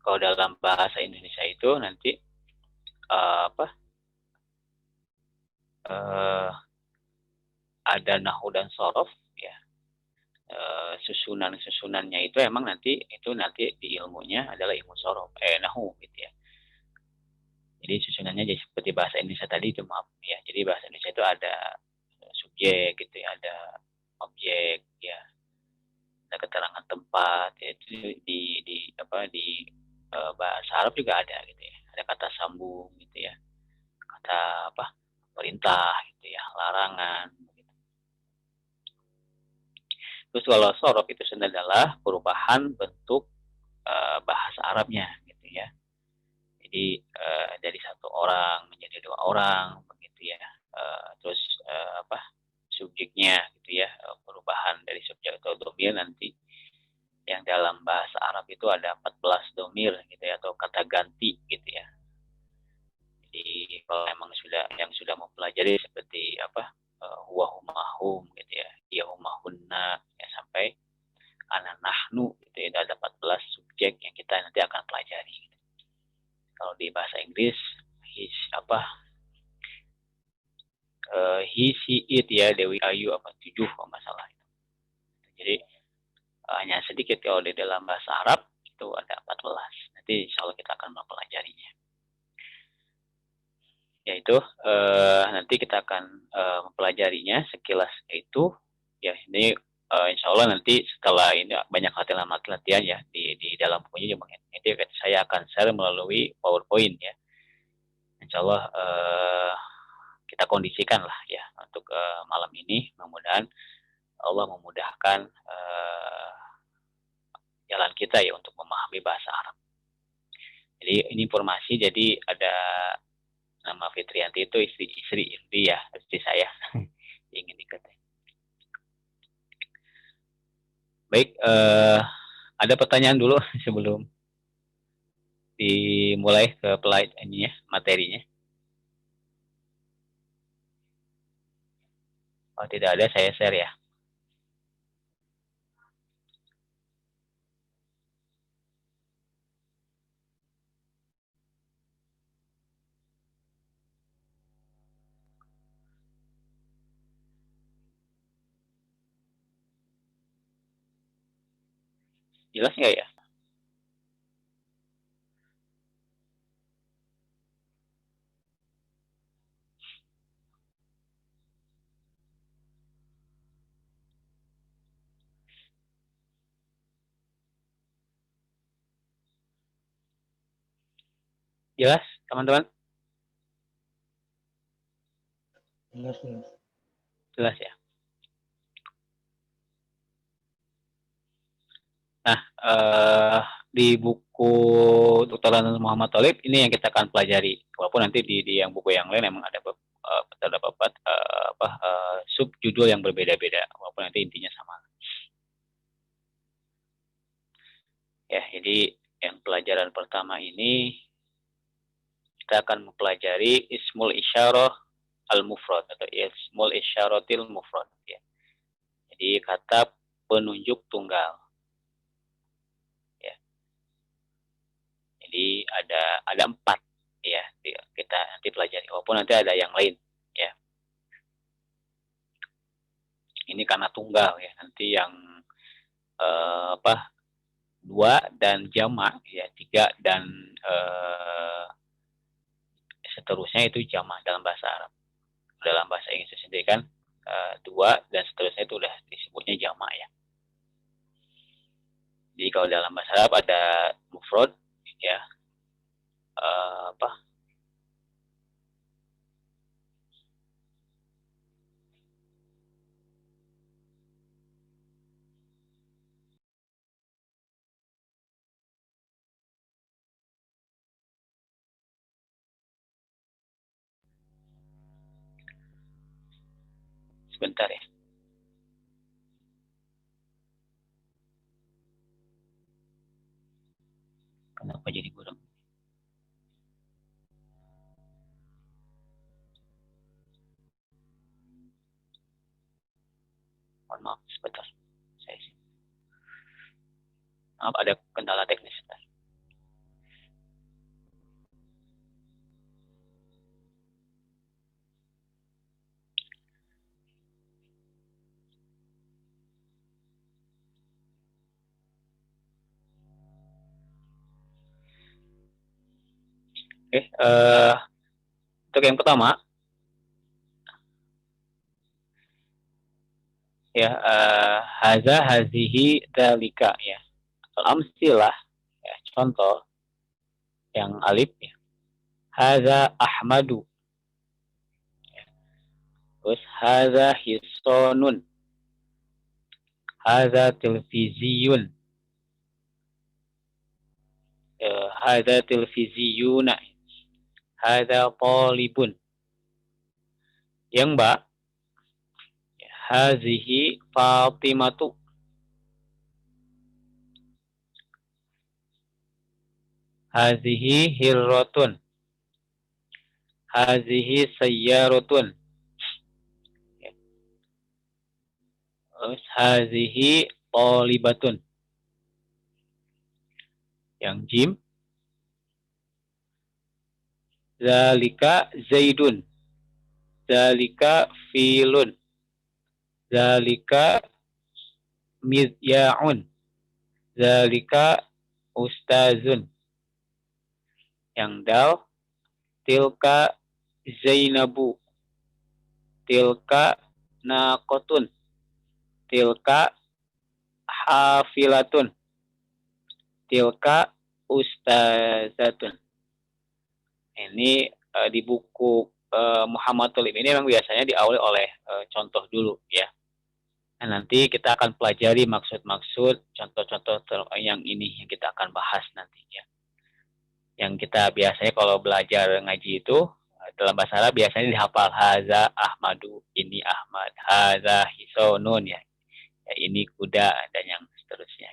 kalau dalam bahasa Indonesia itu nanti ada nahu dan sorof ya. Susunannya itu emang nanti di ilmunya adalah ilmu sorof nahu gitu ya. Jadi susunannya jadi seperti bahasa Indonesia tadi itu maaf ya. Jadi bahasa Indonesia itu ada subjek gitu ya, ada objek ya, ada keterangan tempat ya, itu di bahasa Arab juga ada gitu ya. Ada kata sambung gitu ya. Kata perintah gitu ya, larangan. Terus kalau sorof itu sebenarnya adalah perubahan bentuk bahasa Arabnya gitu ya. Jadi dari satu orang menjadi dua orang begitu ya. Terus subjeknya gitu ya, perubahan dari subjek atau domir nanti yang dalam bahasa Arab itu ada 14 domir gitu ya, atau kata ganti gitu ya. Jadi kalau emang sudah mempelajari seperti huwa humahum gitu ya, ya humahunna ya, sampai ana nahnu gitu ya, ada 14 subjek yang kita nanti akan pelajari gitu. Kalau di bahasa Inggris he, she, it ya, Dewi Ayu 7 kalau masalah itu. Jadi hanya sedikit kalau di dalam bahasa Arab itu ada 14. Nanti insya Allah kita akan mempelajarinya. Yaitu nanti kita akan mempelajarinya sekilas itu ya. Ini insya Allah nanti setelah ini banyak latihan ya di dalam bukunya juga. Nanti saya akan share melalui PowerPoint ya. Insya Allah kita kondisikan lah ya untuk malam ini. Mudah-mudahan Allah memudahkan jalan kita ya untuk memahami bahasa Arab. Jadi ini informasi, jadi ada nama Fitrianti itu istri ya, istri saya. Ingin dikatakan. Baik, ada pertanyaan dulu sebelum dimulai ke pelajarannya, materinya. Oh, tidak ada, saya share ya. Jelas nggak ya? Jelas, teman-teman? Jelas ya. Nah, di buku Dr. Muhammad Thalib ini yang kita akan pelajari. Walaupun nanti di yang buku yang lain memang ada terdapat sub judul yang berbeda-beda. Walaupun nanti intinya sama. Ya, jadi yang pelajaran pertama ini kita akan mempelajari ismul isyarah al-mufrad atau ismul isyaratil mufrad ya. Jadi kata penunjuk tunggal. Ya. Jadi ada 4 ya, kita nanti pelajari. Walaupun nanti ada yang lain ya. Ini karena tunggal ya. Nanti yang 2 dan jamak ya, 3 dan seterusnya itu jamak dalam bahasa Arab. Dalam bahasa Inggris sendiri kan 2 dan seterusnya itu udah disebutnya jamak ya. Jadi kalau dalam bahasa Arab ada mufrad ya, sebentar ya. Kenapa jadi burung? Mohon maaf, sebentar. Maaf, ada kendala teknis. Oke, untuk yang pertama ya, haza hazihi dalika ya. Al-amsilah ya, contoh yang alif ya. Haza Ahmadu. Ya. Terus haza hisonun. Haza televiziyun. Haza televiziyuna. Haza talibun. Yang mbak, hazihi Fatimatu. Hazihi hirrotun. Hazihi sayyarotun. Terus hazihi talibatun. Yang jim, zalika zaidun. Zalika filun. Zalika mizya'un. Zalika ustazun. Yang dal, tilka zainabu. Tilka naqotun. Tilka hafilatun. Tilka ustazatun. Ini di buku Muhammad Tulib ini memang biasanya diawali oleh contoh dulu ya. Nah, nanti kita akan pelajari maksud-maksud contoh-contoh yang ini yang kita akan bahas nantinya. Yang kita biasanya kalau belajar ngaji itu dalam bahasa Arab biasanya dihafal haza Ahmadu, ini Ahmad, haza hisonun ya. Ya, ini kuda dan yang seterusnya.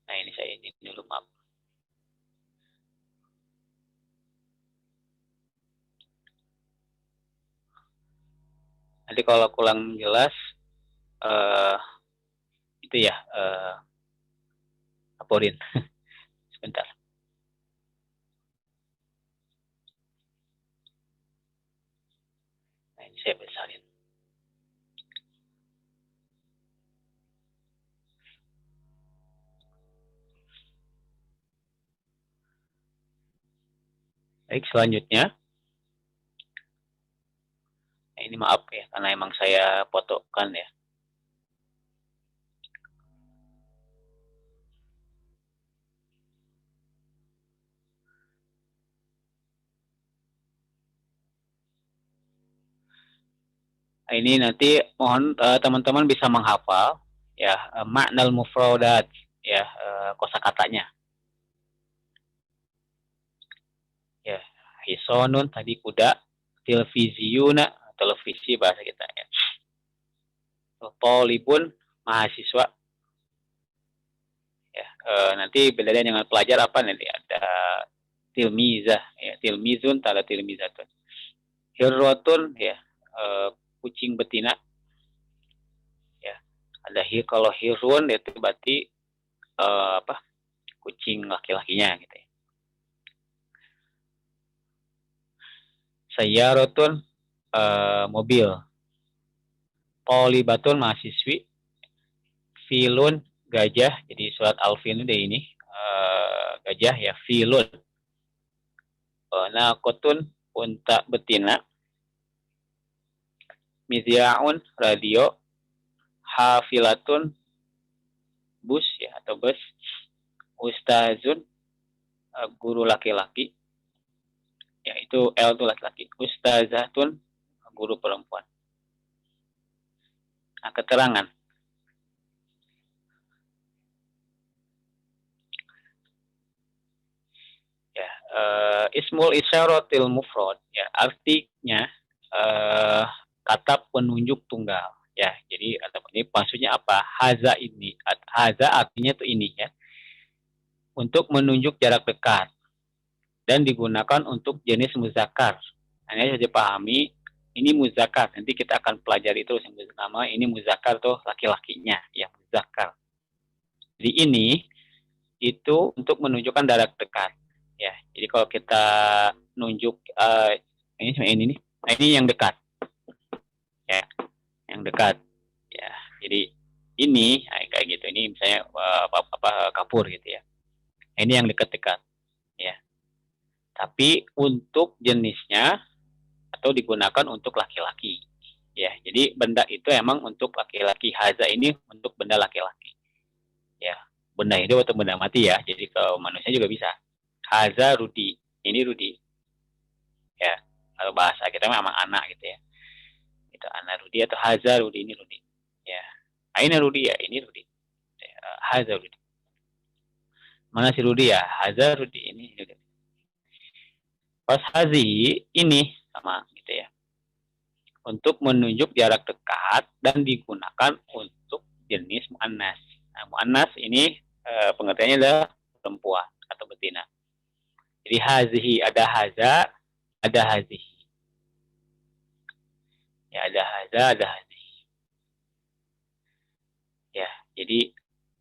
Nah, ini saya ini dulu, maaf. Nanti kalau kurang jelas itu ya laporin. Sebentar. Nah, ini saya besarin. Baik, selanjutnya. Nah, ini maaf ya, karena emang saya fotokan ya. Nah, ini nanti mohon teman-teman bisa menghafal ya maknal mufradat ya, kosakatanya. Ya, hisonun tadi kuda, televisiuna televisi bahasa kita ya. Talibun mahasiswa. Ya, nanti bedanya dengan pelajar apa nanti ada tilmizah ya, tilmizun tala tilmizatun. Hirrotun ya, kucing betina. Ya, ada kalau hirun itu berarti apa? Kucing laki-lakinya gitu ya. Sayyarotun mobil. Polibatun mahasiswi. Filun gajah. Jadi surat Al-Fil ini gajah ya, filun. Nakotun unta betina. Mizya'un radio. Hafilatun bus ya atau bus. Ustazun guru laki-laki. Yaitu L itu laki-laki. Ustazatun guru perempuan. Nah, keterangan. Ya, ismul isyaratil mufrad ya, artinya kata penunjuk tunggal ya. Jadi ini maksudnya apa? Haza ini, haza artinya tuh ini ya, untuk menunjuk jarak dekat dan digunakan untuk jenis muzakkar. Hanya saja dipahami ini muzakkar. Nanti kita akan pelajari terus yang nama ini muzakkar tuh laki-lakinya ya, muzakkar. Jadi ini itu untuk menunjukkan jarak dekat ya. Jadi kalau kita nunjuk ini nih, nah ini yang dekat ya, yang dekat. Ya, jadi ini kayak gitu. Ini misalnya kapur gitu ya. Ini yang dekat-dekat ya. Tapi untuk jenisnya atau digunakan untuk laki-laki. Ya, jadi benda itu emang untuk laki-laki. Haza ini untuk benda laki-laki. Ya, benda hidup atau benda mati ya. Jadi ke manusia juga bisa. Haza Rudi. Ini Rudi. Ya, kalau bahasa kita memang anak gitu ya. Itu anak Rudi atau Haza Rudi, ini Rudi. Ya. Aina Rudi ya, ini Rudi. Ya, Haza Rudi. Mana si Rudi ya? Haza Rudi, ini Rudi. Pas hazi ini sama gitu ya. Untuk menunjuk jarak dekat dan digunakan untuk jenis muannas. Nah, muannas ini pengertiannya adalah perempuan atau betina. Jadi hazihi, ada haza, ada hazihi. Ya, ada haza, ada hazihi. Ya, jadi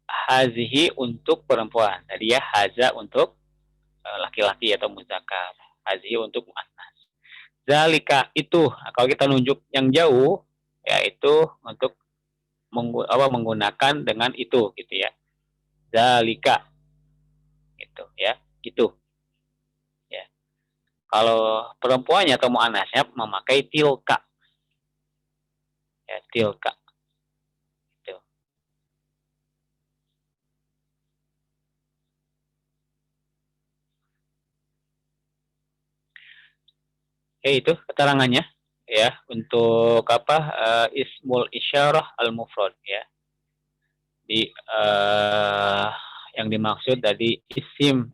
hazihi untuk perempuan. Tadi ya haza untuk laki-laki atau muzakkar. Hazihi untuk muannas. Zalika itu, nah, kalau kita nunjuk yang jauh, yaitu untuk menggunakan dengan itu gitu ya. Zalika itu ya, itu ya. Kalau perempuannya atau muannasnya memakai tilka. Ya, tilka. Itu. Itu keterangannya ya untuk apa ismul isyarah al mufrad ya. Di yang dimaksud dari isim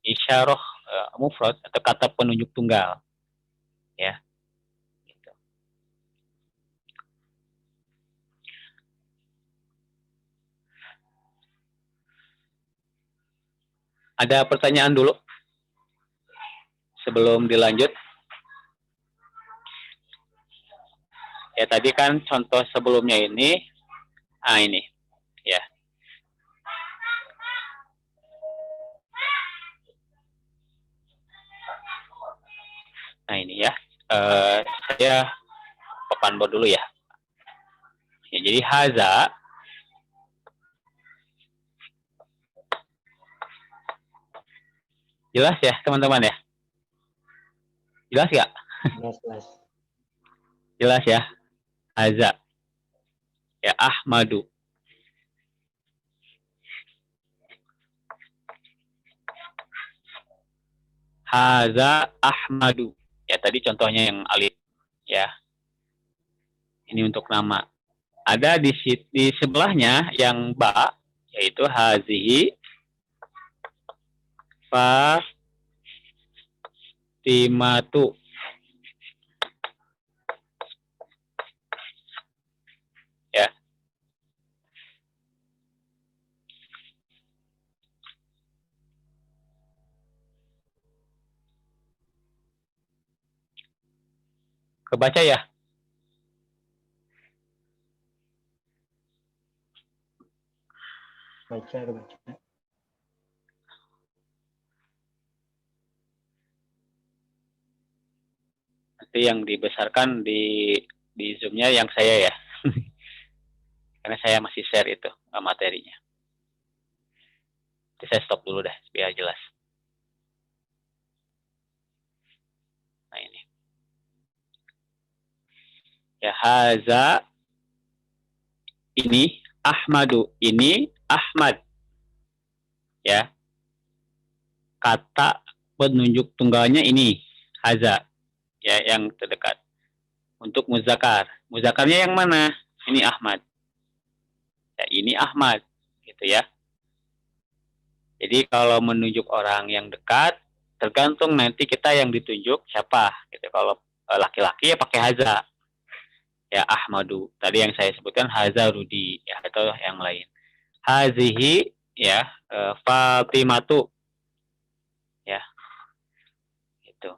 isyarah mufrad atau kata penunjuk tunggal ya. Gitu. Ada pertanyaan dulu sebelum dilanjut? Ya tadi kan contoh sebelumnya ini, ini ya. Nah ini ya, saya papan board dulu ya. Ya jadi haza jelas ya teman-teman ya? Jelas nggak? Jelas. Jelas ya, haza. Ya Ahmadu. Haza Ahmadu. Ya tadi contohnya yang alif ya. Ini untuk nama. Ada di sebelahnya yang ba, yaitu hazihi Fatimatu. Ya. Kebaca ya? Baca. Nanti yang dibesarkan di Zoom-nya yang saya ya. Karena saya masih share itu materinya. Nanti saya stop dulu deh biar jelas. Nah ini. Ya haza ini Ahmadu, ini Ahmad. Ya. Kata penunjuk tunggalnya ini haza. Ya, yang terdekat. Untuk muzakkar. Muzakkarnya yang mana? Ini Ahmad. Ya, ini Ahmad. Gitu ya. Jadi kalau menunjuk orang yang dekat, tergantung nanti kita yang ditunjuk siapa. Gitu. Kalau laki-laki ya pakai haza. Ya Ahmadu. Tadi yang saya sebutkan haza Rudi ya atau yang lain. Hazihi ya Fatimatu. Ya. Itu.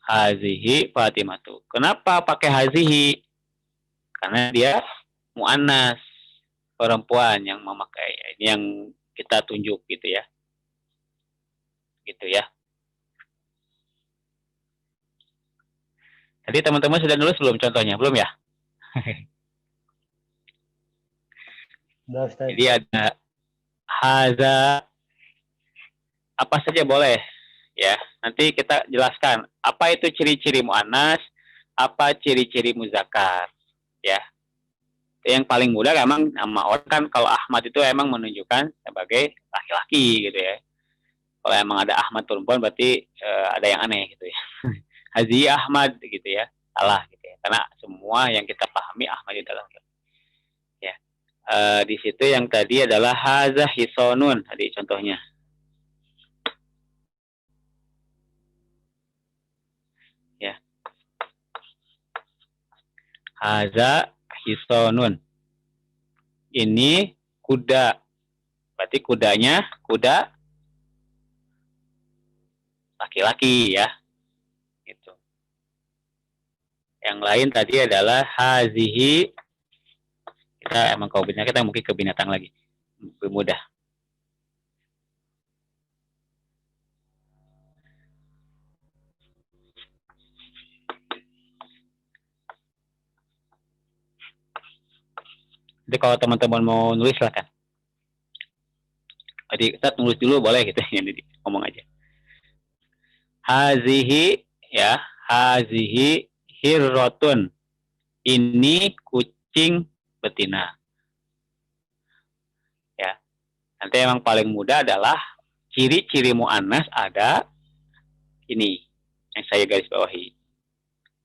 Hazihi Fatimatu. Kenapa pakai hazihi? Karena dia muannas, perempuan yang memakai. Ini yang kita tunjuk gitu ya. Gitu ya. Tadi teman-teman sudah nulis belum contohnya? Belum ya? Udah, Ustaz. Jadi ada haza, apa saja boleh. Ya, nanti kita jelaskan apa itu ciri-ciri muannas, apa ciri-ciri muzakkar. Ya, yang paling mudah memang nama orang kan, kalau Ahmad itu emang menunjukkan sebagai laki-laki gitu ya. Kalau emang ada Ahmad perempuan berarti ada yang aneh gitu ya. Haji Ahmad gitu ya, salah gitu ya. Karena semua yang kita pahami Ahmad itu adalah ya. Di situ yang tadi adalah hazah hisonun tadi contohnya. Ya. Hazah hisonun. Ini kuda. Berarti kudanya kuda laki-laki ya. Gitu. Yang lain tadi adalah hazihi. Kita emang kalau binatang kita mungkin ke binatang lagi. Lebih mudah. Jadi kalau teman-teman mau nulis silakan. Jadi kita tulis dulu boleh gitu ya, jadi ngomong aja. Hazihi ya, hazihi hirrotun. Ini kucing betina. Ya. Nanti yang paling mudah adalah ciri-ciri muannas ada ini yang saya garis bawahi.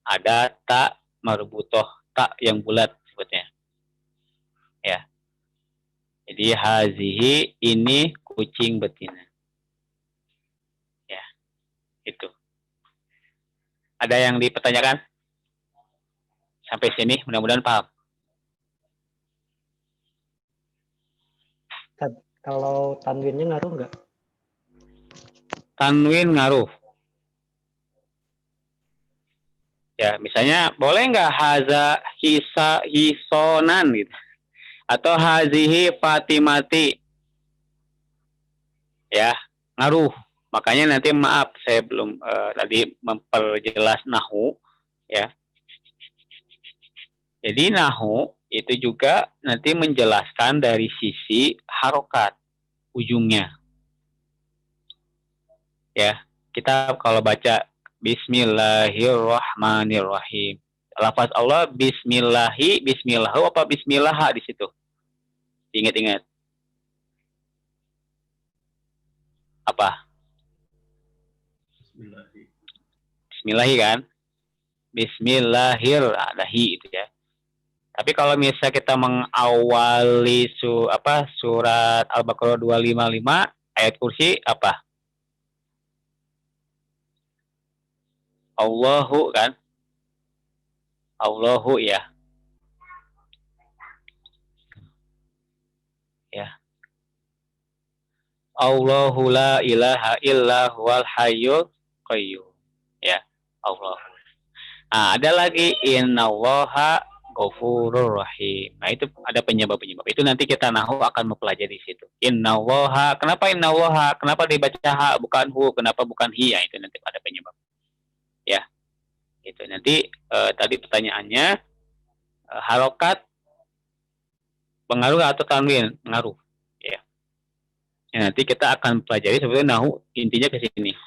Ada tak marbutoh, tak yang bulat sebutnya. Ya. Jadi hazihi ini kucing betina. Ya, itu. Ada yang dipertanyakan? Sampai sini mudah-mudahan paham. Kalau tanwinnya ngaruh nggak? Tanwin ngaruh. Ya, misalnya boleh nggak haza hisa hisonan gitu. Atau hazihi fatimati. Ya, ngaruh. Makanya nanti maaf saya belum tadi memperjelas nahu ya. Jadi nahu itu juga nanti menjelaskan dari sisi harokat ujungnya. Ya, kita kalau baca Bismillahirrahmanirrahim. Lafaz Allah Bismillahi, Bismillahu apa Bismillah di situ? Ingat-ingat. Apa? Bismillahi. Bismillahi kan? Bismillahirrahmanirrahim itu ya. Tapi kalau misalnya kita mengawali surat Al-Baqarah 255 ayat kursi apa? Allahu kan? Allahu ya. Ya. Allahu la ilaha illa huwal hayyul qayyum. Ya, Allah. Nah, ada lagi innallaha ghafurur rahim. Nah, itu ada penyebab-penyebab. Itu nanti kita nahu akan mempelajari di situ. Innallaha, kenapa innallaha? Kenapa dibaca ha bukan hu? Kenapa bukan hi? Ya, itu nanti ada penyebab. Ya. Itu nanti tadi pertanyaannya harokat pengaruh atau tanwin? Pengaruh. Ya. Ya, nanti kita akan pelajari sebetulnya nahu intinya ke sini.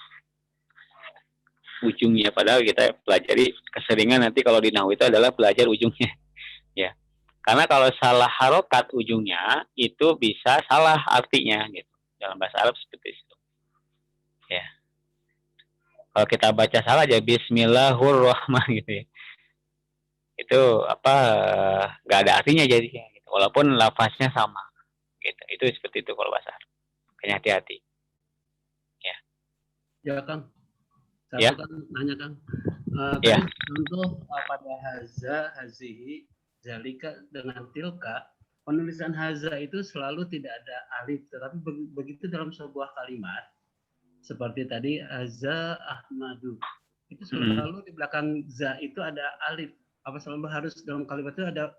Ujungnya, padahal kita pelajari keseringan nanti kalau di nahu itu adalah belajar ujungnya. Ya. Karena kalau salah harokat ujungnya itu bisa salah artinya gitu. Dalam bahasa Arab seperti itu. Ya. Kalau kita baca salah aja Bismillahirrahmanirrahim gitu ya. Itu nggak ada artinya jadinya gitu. Walaupun lafaznya sama gitu. Itu seperti itu kalau bahasa Arab. Makanya hati-hati. Ya. Ya Kang. Satu Ya. kan nanya Kang. Ya. Tadi contoh pada haza, hazihi, zalika dengan tilka, penulisan haza itu selalu tidak ada alif, tetapi begitu dalam sebuah kalimat seperti tadi haza Ahmadu, itu selalu di belakang za itu ada alif. Apa selalu harus dalam kalimat itu ada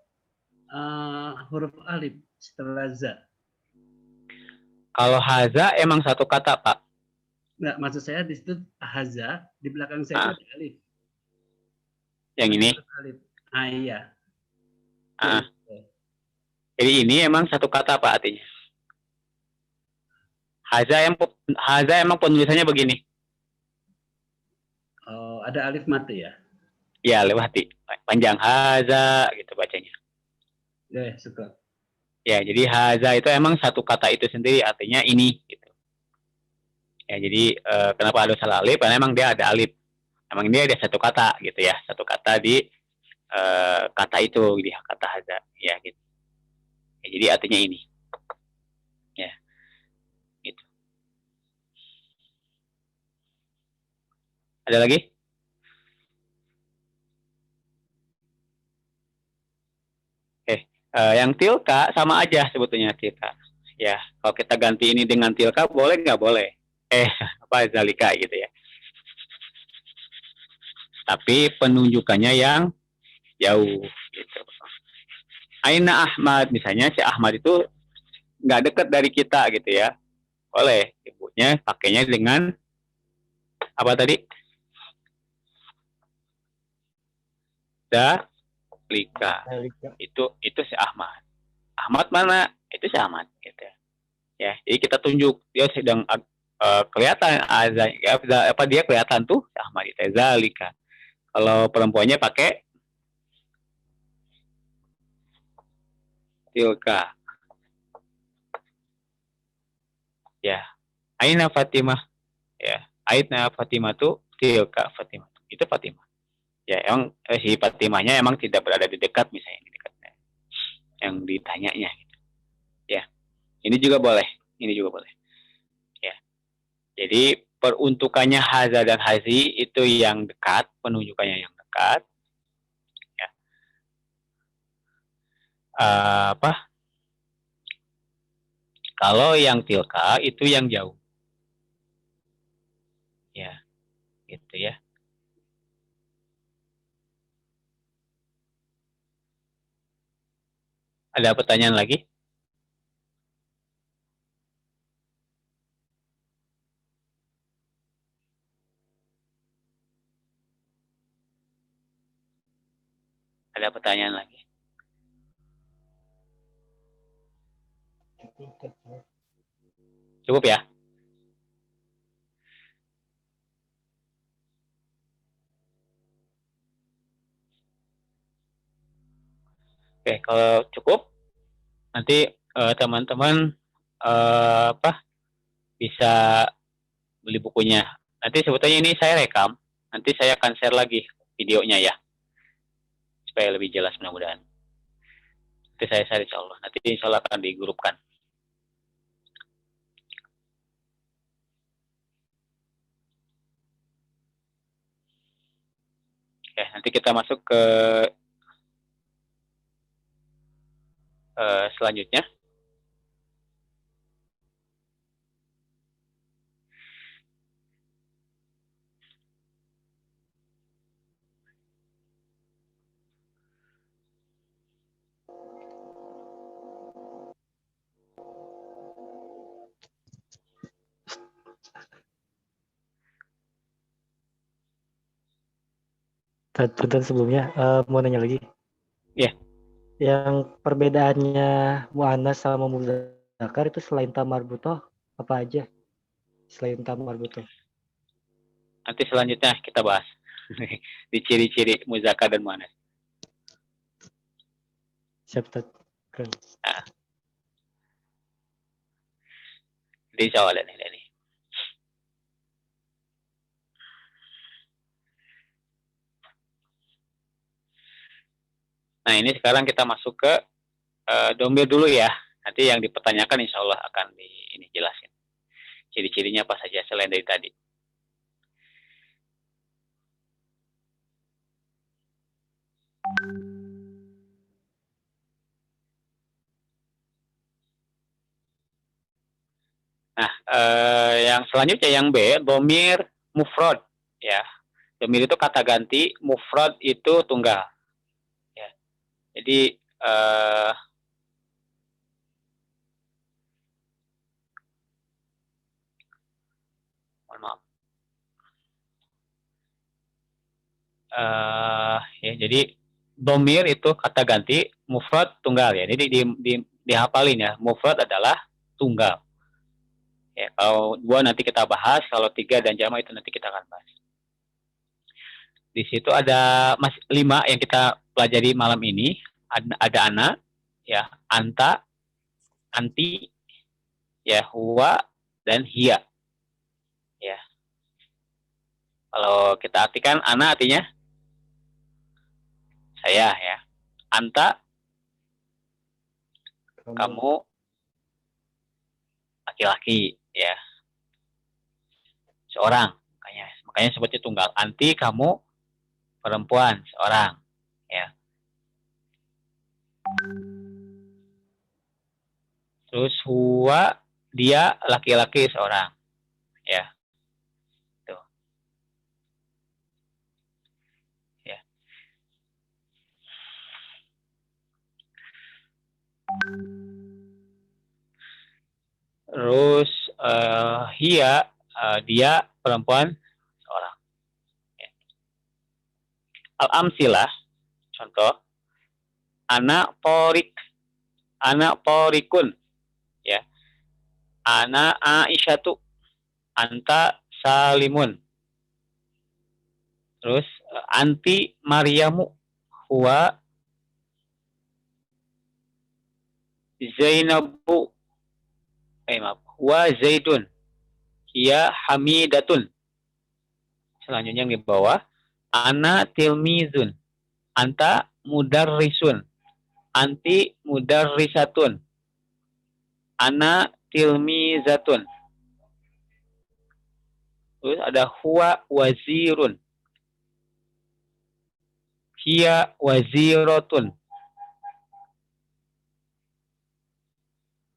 huruf alif setelah za? Kalau haza emang satu kata, Pak. Nggak, maksud saya di situ haza, di belakang saya itu ada alif. Yang ini? Alif. Iya. Jadi ini emang satu kata apa artinya? Haza emang penulisannya begini. Oh, ada alif mati ya? Ya, lewati. Panjang haza gitu bacanya. Ya, suka. Ya, jadi haza itu emang satu kata itu sendiri artinya ini gitu. Ya, jadi kenapa ada salah alif? Karena emang dia ada alif. Emang dia ada satu kata gitu ya, satu kata di kata itu, di kata haza. Ya, gitu. Ya, jadi artinya ini. Ya, gitu. Ada lagi? Yang tilka sama aja sebetulnya tilka. Ya, kalau kita ganti ini dengan tilka boleh nggak boleh? Apa zalika gitu ya. Tapi penunjukannya yang jauh gitu. Aina Ahmad misalnya si Ahmad itu nggak deket dari kita gitu ya. Boleh ibunya pakainya dengan apa tadi? Zalika. Itu si Ahmad. Ahmad mana? Itu si Ahmad gitu ya. Ya, jadi kita tunjuk dia sedang kelihatan azan ya, apa dia kelihatan tuh si Ahmad itu zalika. Kalau perempuannya pakai tilka. Ya, Aina Fatimah. Ya, Aina Fatimah tuh tilka Fatimah. Itu Fatimah. Ya, emang si Fatimahnya emang tidak berada di dekat misalnya di dekatnya. Yang ditanyanya gitu. Ya, ini juga boleh. Ini juga boleh. Ya. Jadi peruntukannya haza dan hazi itu yang dekat, penunjukannya yang dekat. Ya. Apa? Kalau yang tilka itu yang jauh. Ya, gitu ya. Ada pertanyaan lagi? Ada pertanyaan lagi? Cukup ya? Oke, kalau cukup nanti teman-teman apa bisa beli bukunya. Nanti sebetulnya ini saya rekam. Nanti saya akan share lagi videonya ya supaya lebih jelas mudah-mudahan. Nanti saya share insya Allah. Nanti insya Allah akan digrupkan. Oke, nanti kita masuk ke selanjutnya. Tentu sebelumnya mau nanya lagi. Ya. Yang perbedaannya muannas sama muzakkar itu selain tamar butoh apa aja? Selain tamar butoh. Nanti selanjutnya kita bahas di ciri-ciri muzakkar dan muannas. Siap, Tad. Nah, jadi insya Allah ini. Nah, ini sekarang kita masuk ke domir dulu ya. Nanti yang dipertanyakan insya Allah akan ini jelasin. Ciri-cirinya apa saja selain dari tadi. Nah, yang selanjutnya yang B, domir mufrad. Ya, domir itu kata ganti, mufrad itu tunggal. Ya, jadi mohon maaf. Ya, jadi domir itu kata ganti, mufrad tunggal ya. Jadi dihafalin ya. Mufrad adalah tunggal. Ya, kalau 2 nanti kita bahas, kalau 3 dan jamak itu nanti kita akan bahas. Di situ ada 5 yang kita pelajari malam ini. Ada ana, ya, anta, anti, ya, huwa, dan hiya. Ya. Kalau kita artikan ana artinya saya, ya. Anta, kamu laki-laki, ya. Seorang, makanya sebutnya tunggal. Anti, kamu perempuan, seorang, ya. Terus huwa, dia laki-laki seorang, ya. Tuh. Ya. Terus hiya, dia perempuan seorang. Ya. Al-amsilah, contoh, anak porikun, ya. Ana Aisyatu, anta Salimun. Terus anti Maryamu, huwa Zainabu, huwa Zaidun, hiya Hamidatun. Selanjutnya yang di bawah, ana tilmizun, anta mudarrisun, anti mudarrisatun, ana tilmizatun. Terus ada huwa wazirun, hiya waziratun,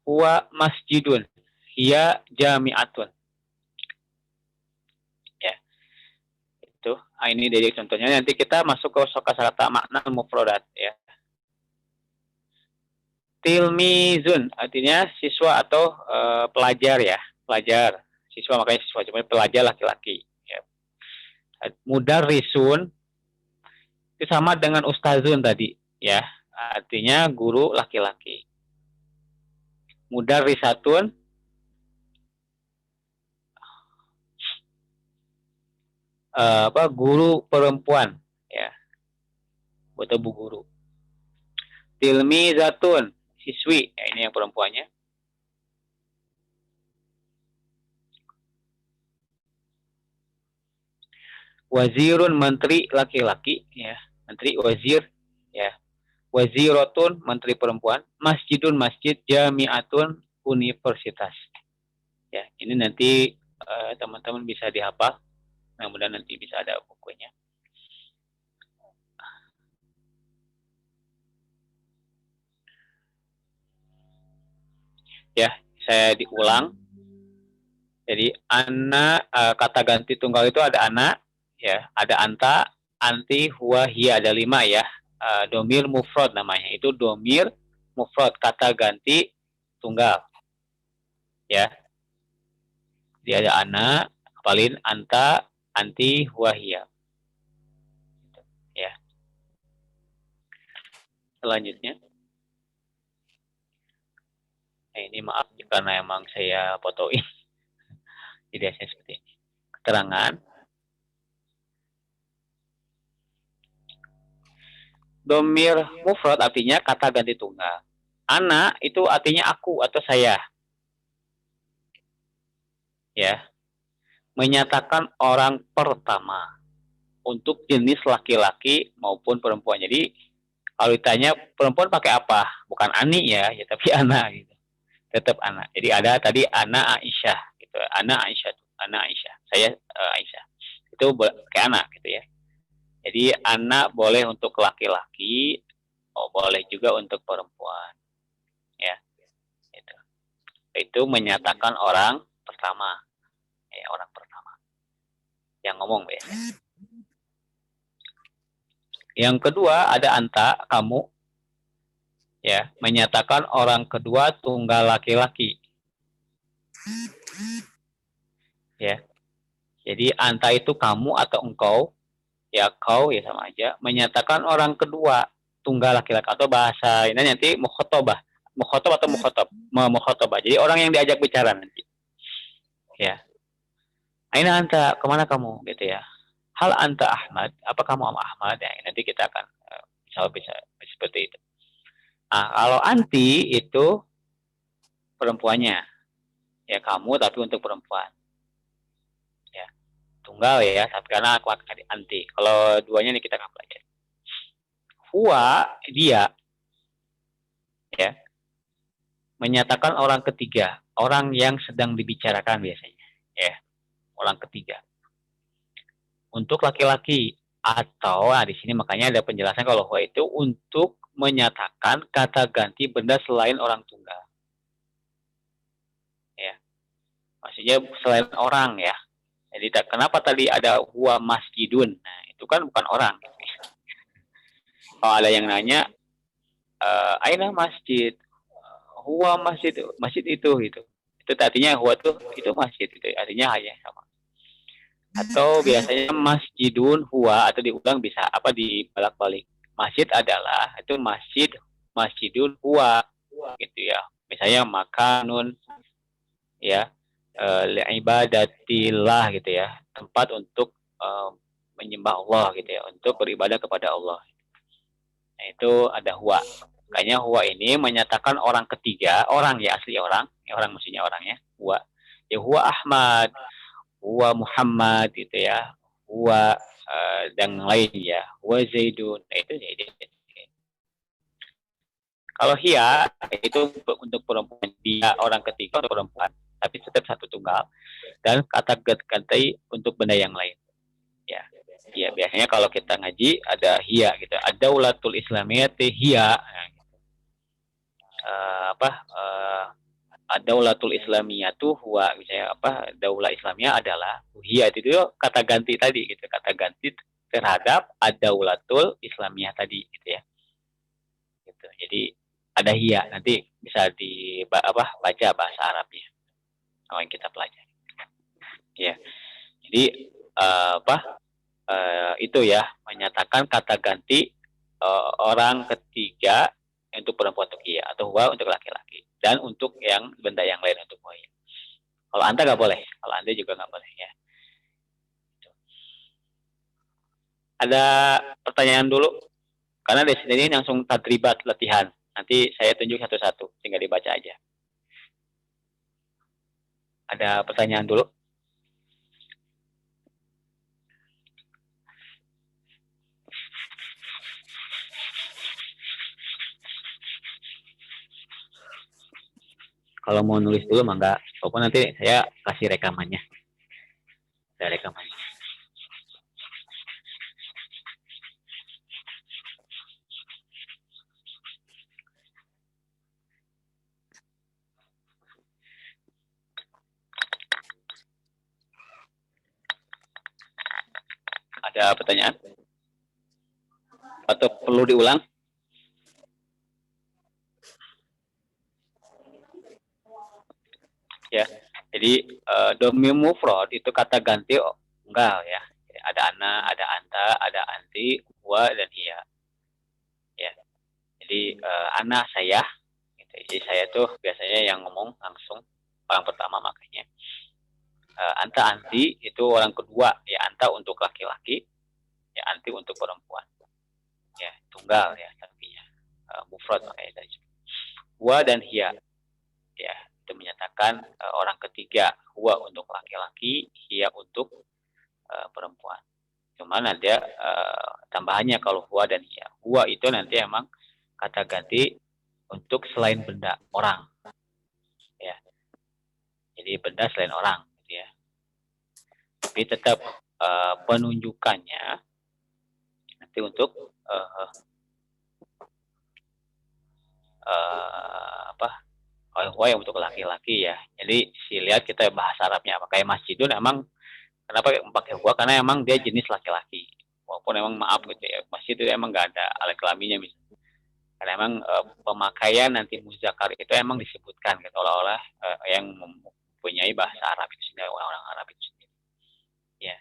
huwa masjidun, hiya jami'atun. Ya. Itu. Ini dari contohnya. Nanti kita masuk ke kosakata makna mufradat, ya. Tilmizun artinya siswa atau pelajar, ya. Pelajar. Siswa, makanya siswa, cuma pelajar laki-laki, ya. Mudarrisun itu sama dengan ustazun tadi, ya. Artinya guru laki-laki. Mudarrisatun guru perempuan, ya. Atau bu guru. Tilmizatun, siswi, ya, ini yang perempuannya. Wazirun, menteri laki-laki, ya. Menteri, wazir, ya. Waziratun, menteri perempuan. Masjidun, masjid. Jami'atun, universitas. Ya, ini nanti teman-teman bisa dihafal. Mudah-mudahan nanti bisa ada bukunya. Ya, saya diulang. Jadi ana, kata ganti tunggal itu ada ana, ya, ada anta, anti, huwa, hiya, ada 5, ya. Domir mufrad namanya. Itu domir mufrad, kata ganti tunggal. Ya. Dia ada ana, hafalin anta, anti, huwa, hiya. Ya. Selanjutnya. Ini maaf karena emang saya fotoin. Jadi saya seperti ini. Keterangan. Domir mufrad artinya kata ganti tunggal. Ana itu artinya aku atau saya. Ya. Menyatakan orang pertama untuk jenis laki-laki maupun perempuan. Jadi kalau ditanya perempuan pakai apa? Bukan ani, ya tapi ana gitu. Tetap anak. Jadi ada tadi anak Aisyah gitu. Anak Aisyah. Saya Aisyah. Itu kayak anak gitu, ya. Jadi anak boleh untuk laki-laki, boleh juga untuk perempuan. Ya. Itu menyatakan orang pertama. Ya, orang pertama. Yang ngomong, ya. Yang kedua ada anta, kamu. Ya, menyatakan orang kedua tunggal laki-laki. Ya. Jadi anta itu kamu atau engkau, ya kau, ya sama aja. Menyatakan orang kedua tunggal laki-laki atau bahasa ini nanti mukhotabah. mukhatab atau mukhatabah. Jadi orang yang diajak bicara nanti. Ya. Aina anta, kemana kamu gitu ya. Hal anta Ahmad, apa kamu Ahmad? Ya, nanti kita akan bisa seperti itu. Nah, kalau anti itu perempuannya. Ya kamu tapi untuk perempuan. Ya. Tunggal ya, tapi karena aku anti. Kalau duanya ini kita akan pelajari. Huwa, dia ya menyatakan orang ketiga, orang yang sedang dibicarakan biasanya, ya, orang ketiga. Untuk laki-laki atau di sini makanya ada penjelasan kalau huwa itu untuk menyatakan kata ganti benda selain orang tunggal. Ya. Maksudnya selain orang ya. Jadi kenapa tadi ada huwa masjidun? Nah, itu kan bukan orang. Kalau ada yang nanya, aina masjid, huwa masjid itu gitu. Itu artinya huwa itu masjid itu artinya hanya sama. Atau biasanya masjidun huwa atau diulang bisa apa dibolak-balik. Masjid adalah itu masjidun huwa gitu ya. Misalnya makanun ya ibadatillah gitu ya. Tempat untuk menyembah Allah gitu ya, untuk beribadah kepada Allah. Nah, itu ada huwa. Makanya huwa ini menyatakan orang ketiga, orang ya asli orang maksudnya orangnya, huwa. Ya huwa Ahmad, huwa Muhammad gitu ya, huwa dan lain ya, huwa Zaidun. Nah, itu Zaidun. Kalau hiya itu untuk perempuan, dia orang ketiga untuk perempuan, tapi tetap satu tunggal dan kata ganti untuk benda yang lain. Ya. Ya, biasanya kalau kita ngaji ada hiya gitu. Ada ulatul islamiyati hiya. Daulatul Islamiyah tuh huwa misalnya apa daulah Islamiyah adalah hiya itu kata ganti tadi gitu, kata ganti terhadap adaulatul Islamiyah tadi gitu ya. Gitu. Jadi ada hiya nanti bisa baca bahasa Arabnya yang kita pelajari. Ya. Jadi itu ya menyatakan kata ganti orang ketiga untuk perempuan untuk hiya atau huwa untuk laki-laki. Dan untuk yang benda yang lain untuk buaya. Kalau anta nggak boleh, kalau anda juga nggak boleh ya. Ada pertanyaan dulu, karena di sini langsung tadribat latihan. Nanti saya tunjuk satu-satu, tinggal dibaca aja. Ada pertanyaan dulu? Kalau mau nulis dulu mah enggak, walaupun nanti saya kasih rekamannya. Ada rekamannya. Ada pertanyaan? Atau perlu diulang? Ya, jadi domir mufrad itu kata ganti enggak ya. Ada ana, ada anta, ada anti, huwa dan hiya. Ya, jadi ana saya. Gitu. Jadi saya tuh biasanya yang ngomong langsung orang pertama makanya. Anta anti itu orang kedua ya, anta untuk laki-laki, ya anti untuk perempuan. Ya tunggal ya artinya mufrad makanya tadi. Huwa dan hiya. Ya, itu menyatakan orang ketiga, huwa untuk laki-laki, hiya untuk perempuan. Cuman ada tambahannya kalau huwa dan hiya. Huwa itu nanti emang kata ganti untuk selain benda, orang. Ya. Jadi benda selain orang gitu ya. Tapi tetap penunjukannya nanti untuk huwa yang untuk laki-laki ya. Jadi lihat kita bahasa Arabnya apa kayak masjidun emang kenapa pakai huwa karena emang dia jenis laki-laki. Walaupun emang maaf gitu ya, masjid itu emang nggak ada alat kelaminnya misalnya. Karena emang pemakaian nanti muzakkar itu emang disebutkan gitu oleh yang mempunyai bahasa Arab itu sendiri, orang Arab itu sendiri. Ya,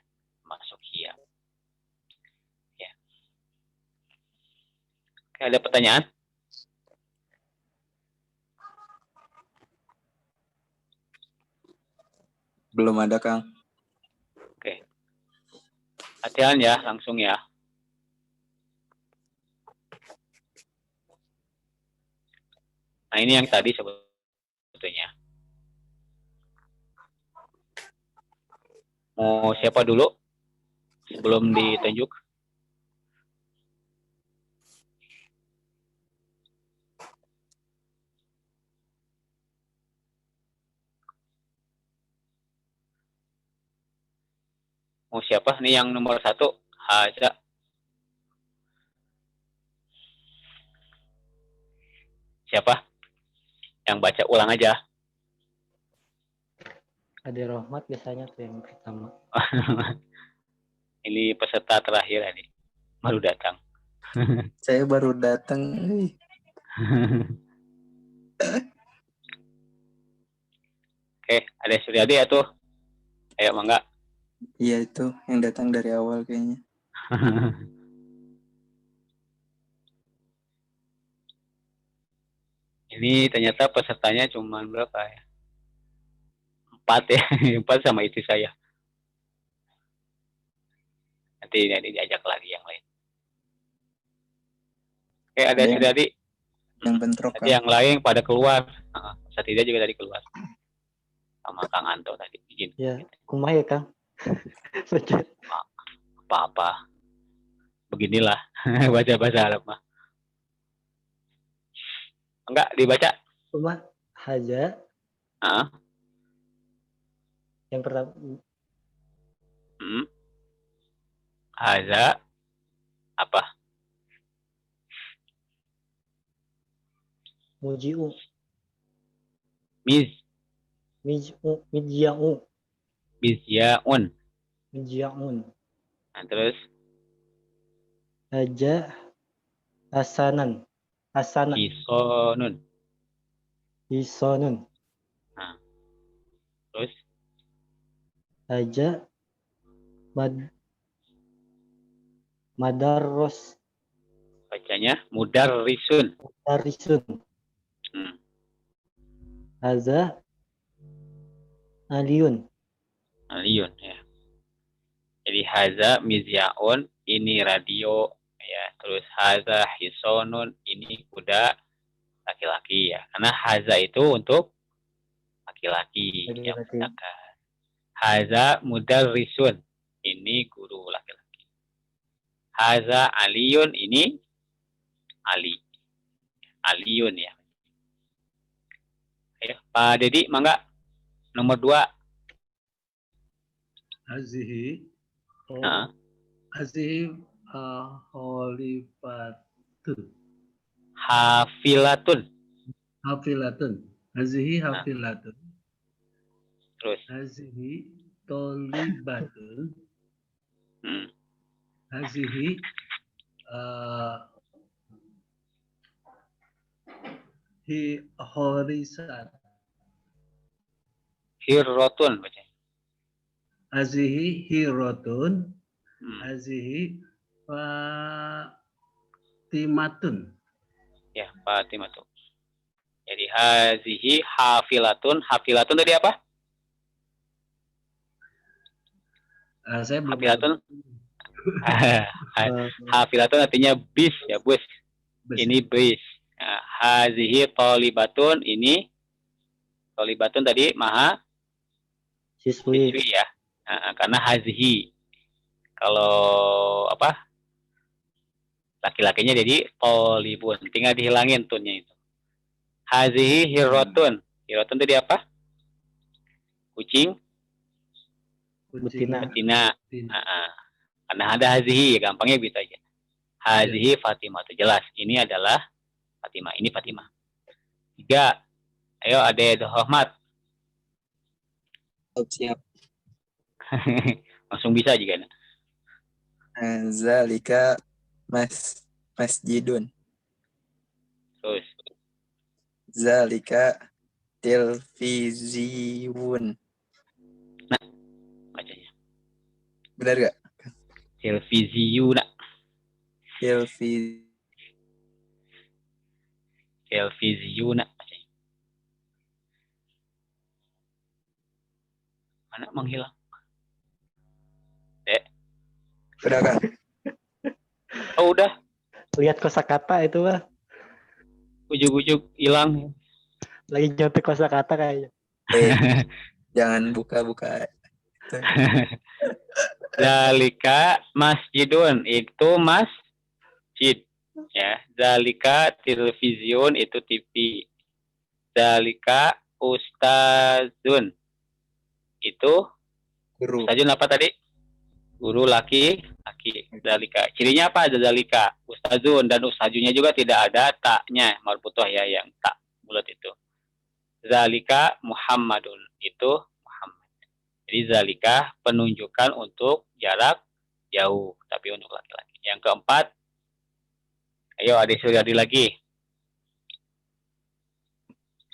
masuk hiya. Ya. Oke, ada pertanyaan? Belum ada, Kang. Oke. Latihan ya, langsung ya. Nah, ini yang tadi sebetulnya. Mau siapa dulu sebelum ditunjuk? Mau siapa? Nih yang nomor 1, Haza. Siapa? Yang baca ulang aja. Ade Rohmat biasanya tuh yang pertama. Ini peserta terakhir ini. Baru datang. Saya baru datang. Oke, ada Suryadi ya tuh. Ayo, mangga. Iya, itu yang datang dari awal kayaknya. Ini ternyata pesertanya cuma berapa ya? 4 ya. 4 sama istri saya. Nanti diajak lagi yang lain. Oke, ada Suryadi. Yang bentrok, Tadi Kang. yang lain pada keluar. Satria juga tadi keluar. Sama Kang Anto tadi. Izin. Ya, kumaha ya, Kang? Baca. Apa-apa. Beginilah baca bahasa Arab mah. Enggak dibaca. Kumaha Haza Heeh. yang pertama Haza apa? mujiu Miz mijau Mizyaun. mijaun Nah, terus Haja hasanan Hisonun. hisonun Nah, terus Haja madarros bacanya mudarrisun. darisun Hmm. Haza aliyun Aliyun ya. Jadi haza mizyaun, ini radio ya. Terus haza hisonun, ini kuda laki-laki ya. Karena haza itu untuk laki-laki yang menggunakan. Haza mudarrisun, ini guru laki-laki. Haza aliyun, ini Ali. Aliyun ya. Ayo, Pak Dedi, mangga. Nomor 2. Hazihi. Nah. Hazihi holifatun. Hafilatun. Hafilatun. Hazihi hafilatun. Terus. Hazihi tolibatun. Hazihi horisat. Hirrotun baca. Hazihi hirotun. Hazihi fatimatun. Ya, Fatimatun. Jadi hazihi hafilatun. Hafilatun tadi apa? Saya belum hafilatun. Hafilatun artinya bis ya, bus. Ini bis. Nah, hazihi tolibatun, ini tolibatun tadi maha siswi ya. Nah, karena hazihi. Kalau apa? Laki-lakinya jadi tolibun. Tinggal dihilangin tunnya itu. Hazihi hirotun. Hirotun tadi apa? Kucing. betina. Karena ada hazihi, gampangnya gitu aja. Hazihi Fatimah itu jelas. Ini adalah Fatimah. Ini Fatimah. 3. Ayo Ade Rahmat. Siap. Langsung bisa juga. Zalika masjidun. Terus. Zalika televisiun. Nah, bacanya. Benar gak? Televisiuna. Televisiuna. Mana menghilang? Dek. Udah Kak. Oh udah, Lihat kosakata itu mah. ujuk-ujuk hilang. Lagi nyontek kosakata kayaknya. Jangan buka-buka. Zalika masjidun itu masjid. Ya, zalika television itu TV. Zalika ustazun itu Guru. ustazun apa tadi? Guru laki. Zalika. Cirinya apa? Ada zalika. Ustazun dan ustazunya juga tidak ada taknya marbutoh ya yang tak bulat itu. Zalika Muhammadun itu Muhammad. Jadi zalika penunjukan untuk jarak jauh tapi untuk laki-laki. Yang keempat, ayo adik Suryadi lagi.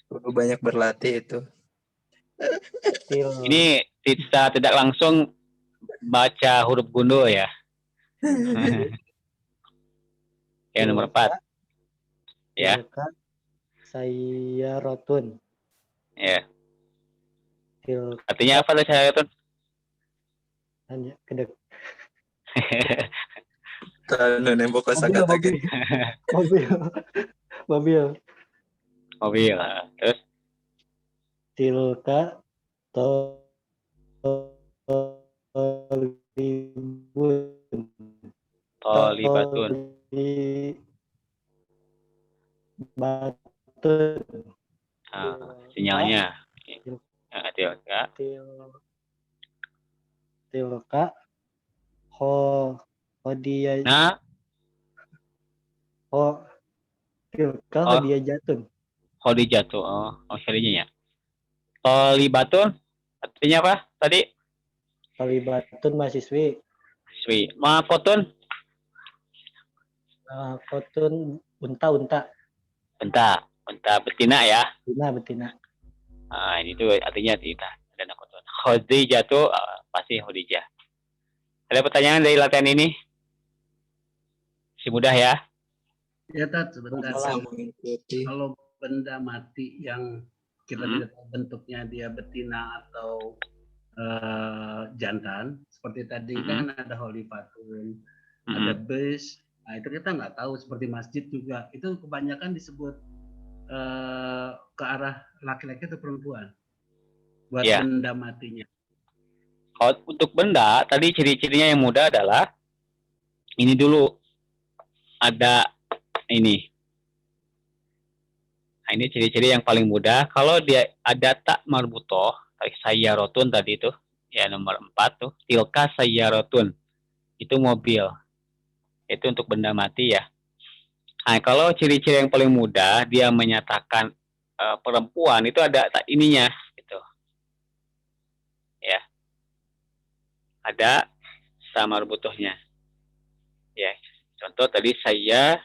Guru banyak berlatih itu. Ini kita tidak langsung baca huruf gundul ya. Yang nomor 4. Ya. Tilka sayyarotun. Ya. Tilka Artinya apa tuh saya tuh? hanya kedek. Tanu nembok kosakata Mobil. Mobil. Mobil. Terus Tilka tolibun. tolibatun. Batun. Sinyalnya. Tilka. Tilka hodiyah. Nah, Tilka Oh. hodiyah jatun. Khadijatu. Oh, syarinya ya. Tolibatun artinya apa? Tadi Tolibatun mahasiswi. Swi. Mafotun Kotun unta. Unta betina ya. Betina. Nah, ini tuh artinya tidak ada kotun. Khadijatu pasti Khadijah. Ada pertanyaan dari latihan ini? Si mudah ya. Ya, Tat, sebentar. Bisa mengikuti. Kalau benda mati yang kita tidak tahu bentuknya dia betina atau jantan, seperti tadi kan ada holifatun, ada bus, nah itu kita nggak tahu, seperti masjid juga, itu kebanyakan disebut ke arah laki-laki atau perempuan buat Ya. benda matinya. Kalau untuk benda, tadi ciri-cirinya yang mudah adalah ini dulu. Ada ini. Nah, ini ciri-ciri yang paling mudah. Kalau dia ada tak marbutoh, sayyarotun tadi itu, ya nomor 4 tuh, tilka sayyarotun. Itu mobil. Itu untuk benda mati ya. Nah, kalau ciri-ciri yang paling mudah, dia menyatakan perempuan, itu ada tak ininya. Gitu. Ya. Ada sama marbutohnya. Ya. Contoh tadi saya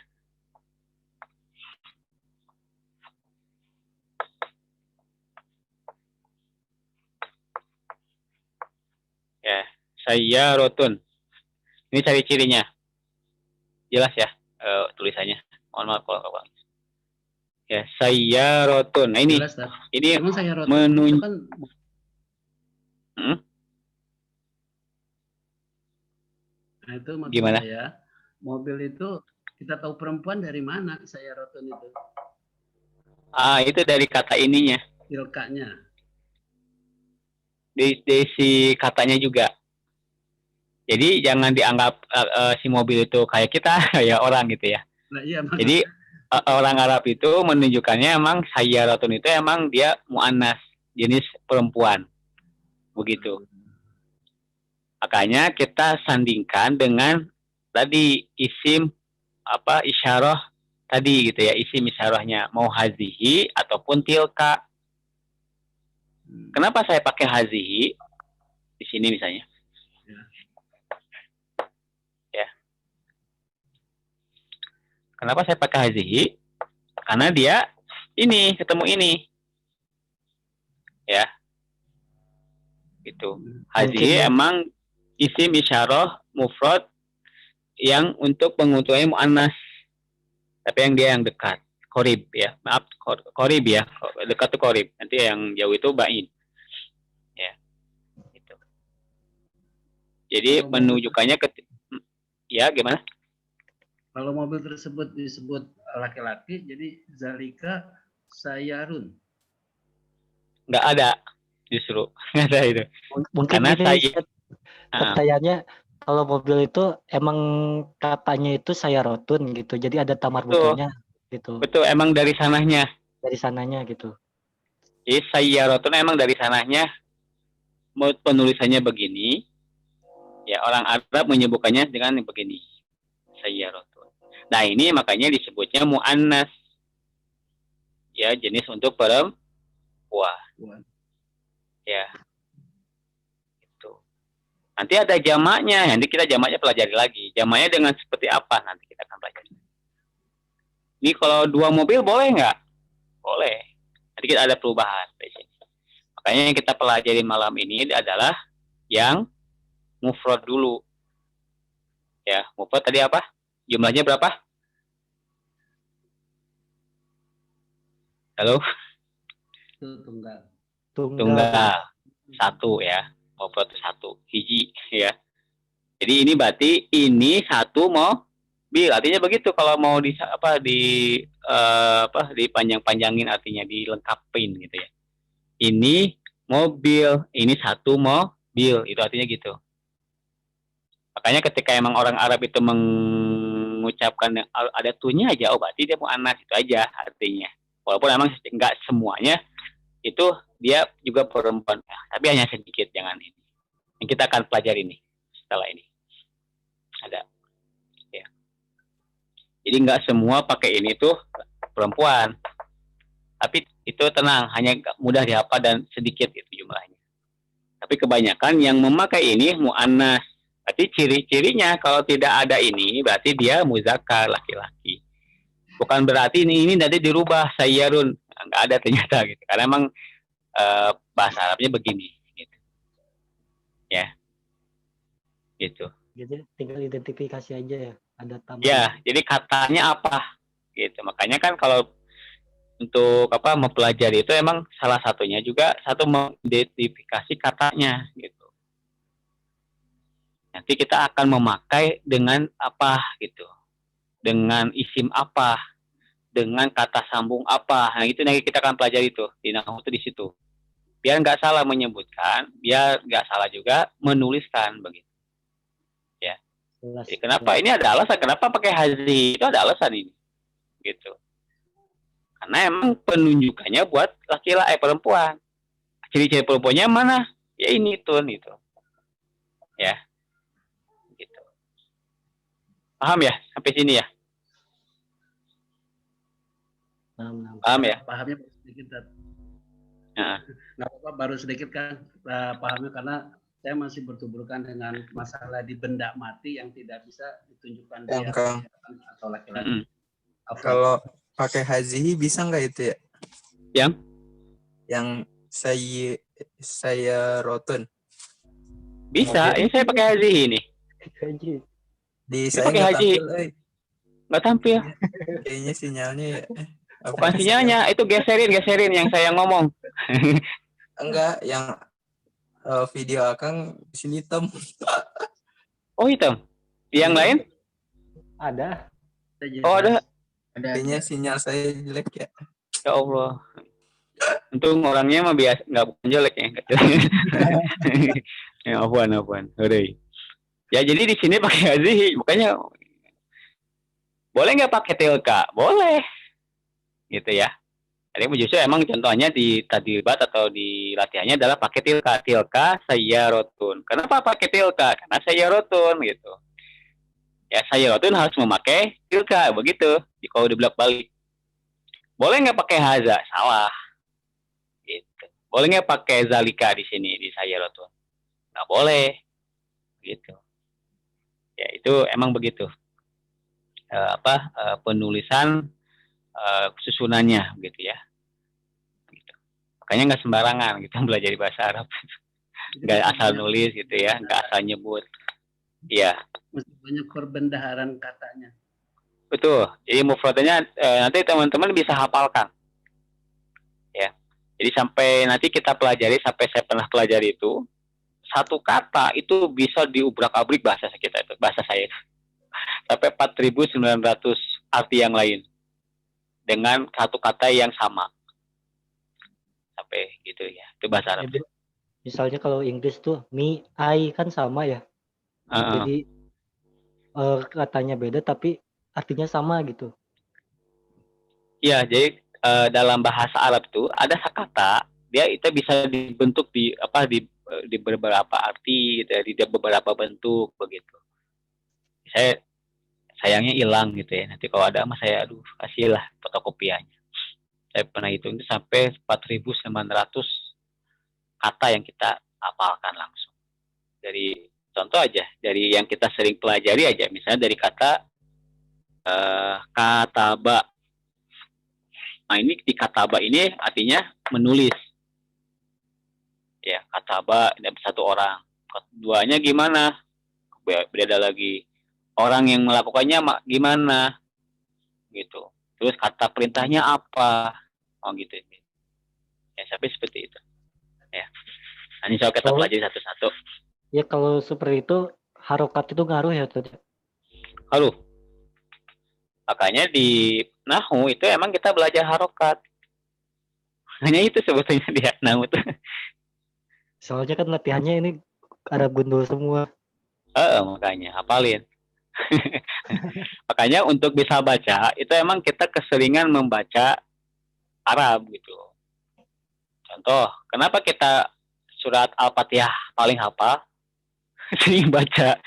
rotun. Ini cari cirinya. Jelas ya tulisannya. Mohon maaf kalau Bang. Ya, saya rotun. Nah ini. Jelas, Ini emang saya rotun itu kan Nah, itu maksud Gimana? saya, mobil itu kita tahu perempuan dari mana saya rotun itu? Itu dari kata ininya. Tilkanya. Di si katanya juga. Jadi jangan dianggap si mobil itu kayak kita, kayak orang gitu ya. Nah, iya, jadi orang Arab itu menunjukkannya emang sayyaratun itu emang dia mu'annas, jenis perempuan. Begitu. Makanya kita sandingkan dengan tadi isim isyarah tadi gitu ya, isim isyarahnya mau hazihi ataupun tilka. Kenapa saya pakai hazihi di sini misalnya? Ya. Kenapa saya pakai hazihi? Karena dia ini ketemu ini. Ya. Gitu. Hazihi emang isim isyarah mufrad yang untuk penguntuknya muannas. Tapi yang dia yang dekat. Qorib ya. Maaf, qorib ya. Dekat tuh qorib. Nanti yang jauh itu ba'id. Ya. Jadi Kalau mobil, menunjukkannya ya gimana? kalau mobil tersebut disebut laki-laki, jadi zalika sayarun. Nggak ada justru nggak ada itu. Mungkin Karena gini saya Ustaz, pertanyaannya kalau mobil itu emang katanya itu sayarotun gitu. Jadi ada tamar betul butohnya gitu. betul emang dari sananya. Dari sananya gitu. Jadi sayyaratun emang dari sananya penulisannya begini. Ya orang Arab menyebutkannya dengan begini. Sayyaratun. Nah ini makanya disebutnya mu'annas. Ya jenis untuk perempuan. Ya itu. Nanti ada jamaknya. Nanti kita jamaknya pelajari lagi. Jamaknya dengan seperti apa nanti kita akan pelajari. Ini kalau dua mobil boleh nggak? Boleh. Nanti kita ada perubahan di sini. Makanya yang kita pelajari malam ini adalah yang mufrad dulu. Ya, mufrad tadi apa? Jumlahnya berapa? Halo? Itu tunggal. Tunggal. Satu ya. Mufrad itu satu. Hiji ya. Jadi ini berarti ini satu mobil. Artinya begitu kalau mau dipanjang-panjangin artinya dilengkapin gitu ya. Ini mobil, ini satu mobil. Itu artinya gitu. Makanya ketika emang orang Arab itu mengucapkan ada tunya aja, oh berarti dia mu'annas itu aja artinya. Walaupun emang nggak semuanya itu dia juga perempuan, tapi hanya sedikit, jangan ini. Yang kita akan pelajari nih setelah ini ada. Ya. Jadi nggak semua pakai ini tuh perempuan, tapi itu tenang, hanya mudah dihafal dan sedikit itu jumlahnya. Tapi kebanyakan yang memakai ini mu'annas. Berarti ciri-cirinya kalau tidak ada ini berarti dia muzakkar laki-laki. Bukan berarti ini nanti dirubah sayyarun. Nggak ada ternyata gitu. Karena emang bahasa Arabnya begini gitu. Ya. Gitu. Jadi tinggal identifikasi aja ya. Ada tamar. Ya, jadi katanya apa? Gitu. Makanya kan kalau untuk mempelajari itu emang salah satunya juga satu mengidentifikasi katanya gitu. Nanti kita akan memakai dengan apa gitu. Dengan isim apa. Dengan kata sambung apa. Nah itu nanti kita akan pelajari itu. Di nahwu itu di situ. Biar nggak salah menyebutkan. Biar nggak salah juga menuliskan begitu. Ya. Jadi kenapa? Ini ada alasan. Kenapa pakai hazi? Itu ada alasan ini. Gitu. Karena emang penunjukannya buat laki-laki perempuan. Ciri-ciri perempuannya mana? Ya ini tuh itu. Ya. Gitu. Paham ya sampai sini ya? Paham ya? Pahamnya baru sedikit. Nah. Nggak apa-apa, baru sedikit kan pahamnya karena saya masih bertuburkan dengan masalah di benda mati yang tidak bisa ditunjukkan dia atau laki-laki. Kalau pakai hazihi bisa nggak itu ya? Yang saya rotun. Bisa, ini saya pakai hazihi ini. Di saya nggak tampil, nggak tampil. Kayaknya sinyalnya. Bukan sinyalnya, itu geserin yang saya ngomong. Enggak, yang video Akang di sini hitam. Oh hitam. Yang lain? Ada. Oh ada. Kayaknya sinyal saya jelek ya. Ya Allah. Untung orangnya mah biasa, nggak bukan jelek ya. Ya apuan. Hore. Ya jadi di sini pakai hazihi, bukannya boleh nggak pakai tilka? Boleh. Gitu ya. Jadi justru emang contohnya di tadribat atau di latihannya adalah pakai tilka sayyarotun. Kenapa pakai tilka? Karena sayyarotun gitu. Ya sayyarotun harus memakai tilka begitu. Kalau dibolak balik. Boleh nggak pakai haza? Salah. Gitu. Boleh nggak pakai zalika di sini di sayyarotun? Nggak boleh. Gitu. Ya itu emang begitu. Penulisan susunannya gitu ya. Gitu. Makanya nggak sembarangan gitu belajar bahasa Arab. Nggak asal nulis gitu ya, nggak asal nyebut. Iya. Mesti banyak perbendaharaan katanya. Betul. Jadi mufradnya nanti teman-teman bisa hafalkan. Ya. Jadi sampai nanti kita pelajari, sampai saya pernah pelajari itu satu kata itu bisa diubrak-abrik bahasa kita itu, bahasa saya itu. Sampai 4.900 arti yang lain dengan satu kata yang sama. Sampai gitu ya. Itu bahasa Arab. Misalnya kalau Inggris tuh me, I kan sama ya. Jadi katanya beda tapi artinya sama gitu. Iya, jadi dalam bahasa Arab itu ada kata dia itu bisa dibentuk di beberapa arti, dari beberapa bentuk begitu. Sayangnya hilang gitu ya. Nanti kalau ada mah saya kasihlah fotokopiannya. Saya pernah hitung itu sampai 4.900 kata yang kita hafalkan langsung. Dari contoh aja, dari yang kita sering pelajari aja, misalnya dari kata kataba. Nah ini di kataba ini artinya menulis. Ya, kataba ada satu orang. Keduanya gimana? Beda lagi. Orang yang melakukannya gimana? Gitu. Terus kata perintahnya apa? Oh gitu. Ya, sampai seperti itu. Ya. Nanti coba kita pelajari satu-satu. Ya kalau seperti itu harokat itu ngaruh ya tadi. Halo. Makanya di Nahu itu emang kita belajar harokat. Hanya itu sebetulnya di Nahu itu. Soalnya kan latihannya ini ada gundul semua. Makanya hafalin. Makanya untuk bisa baca itu emang kita keseringan membaca Arab gitu. Contoh, kenapa kita surat Al-Fatihah paling hafal? Sering baca.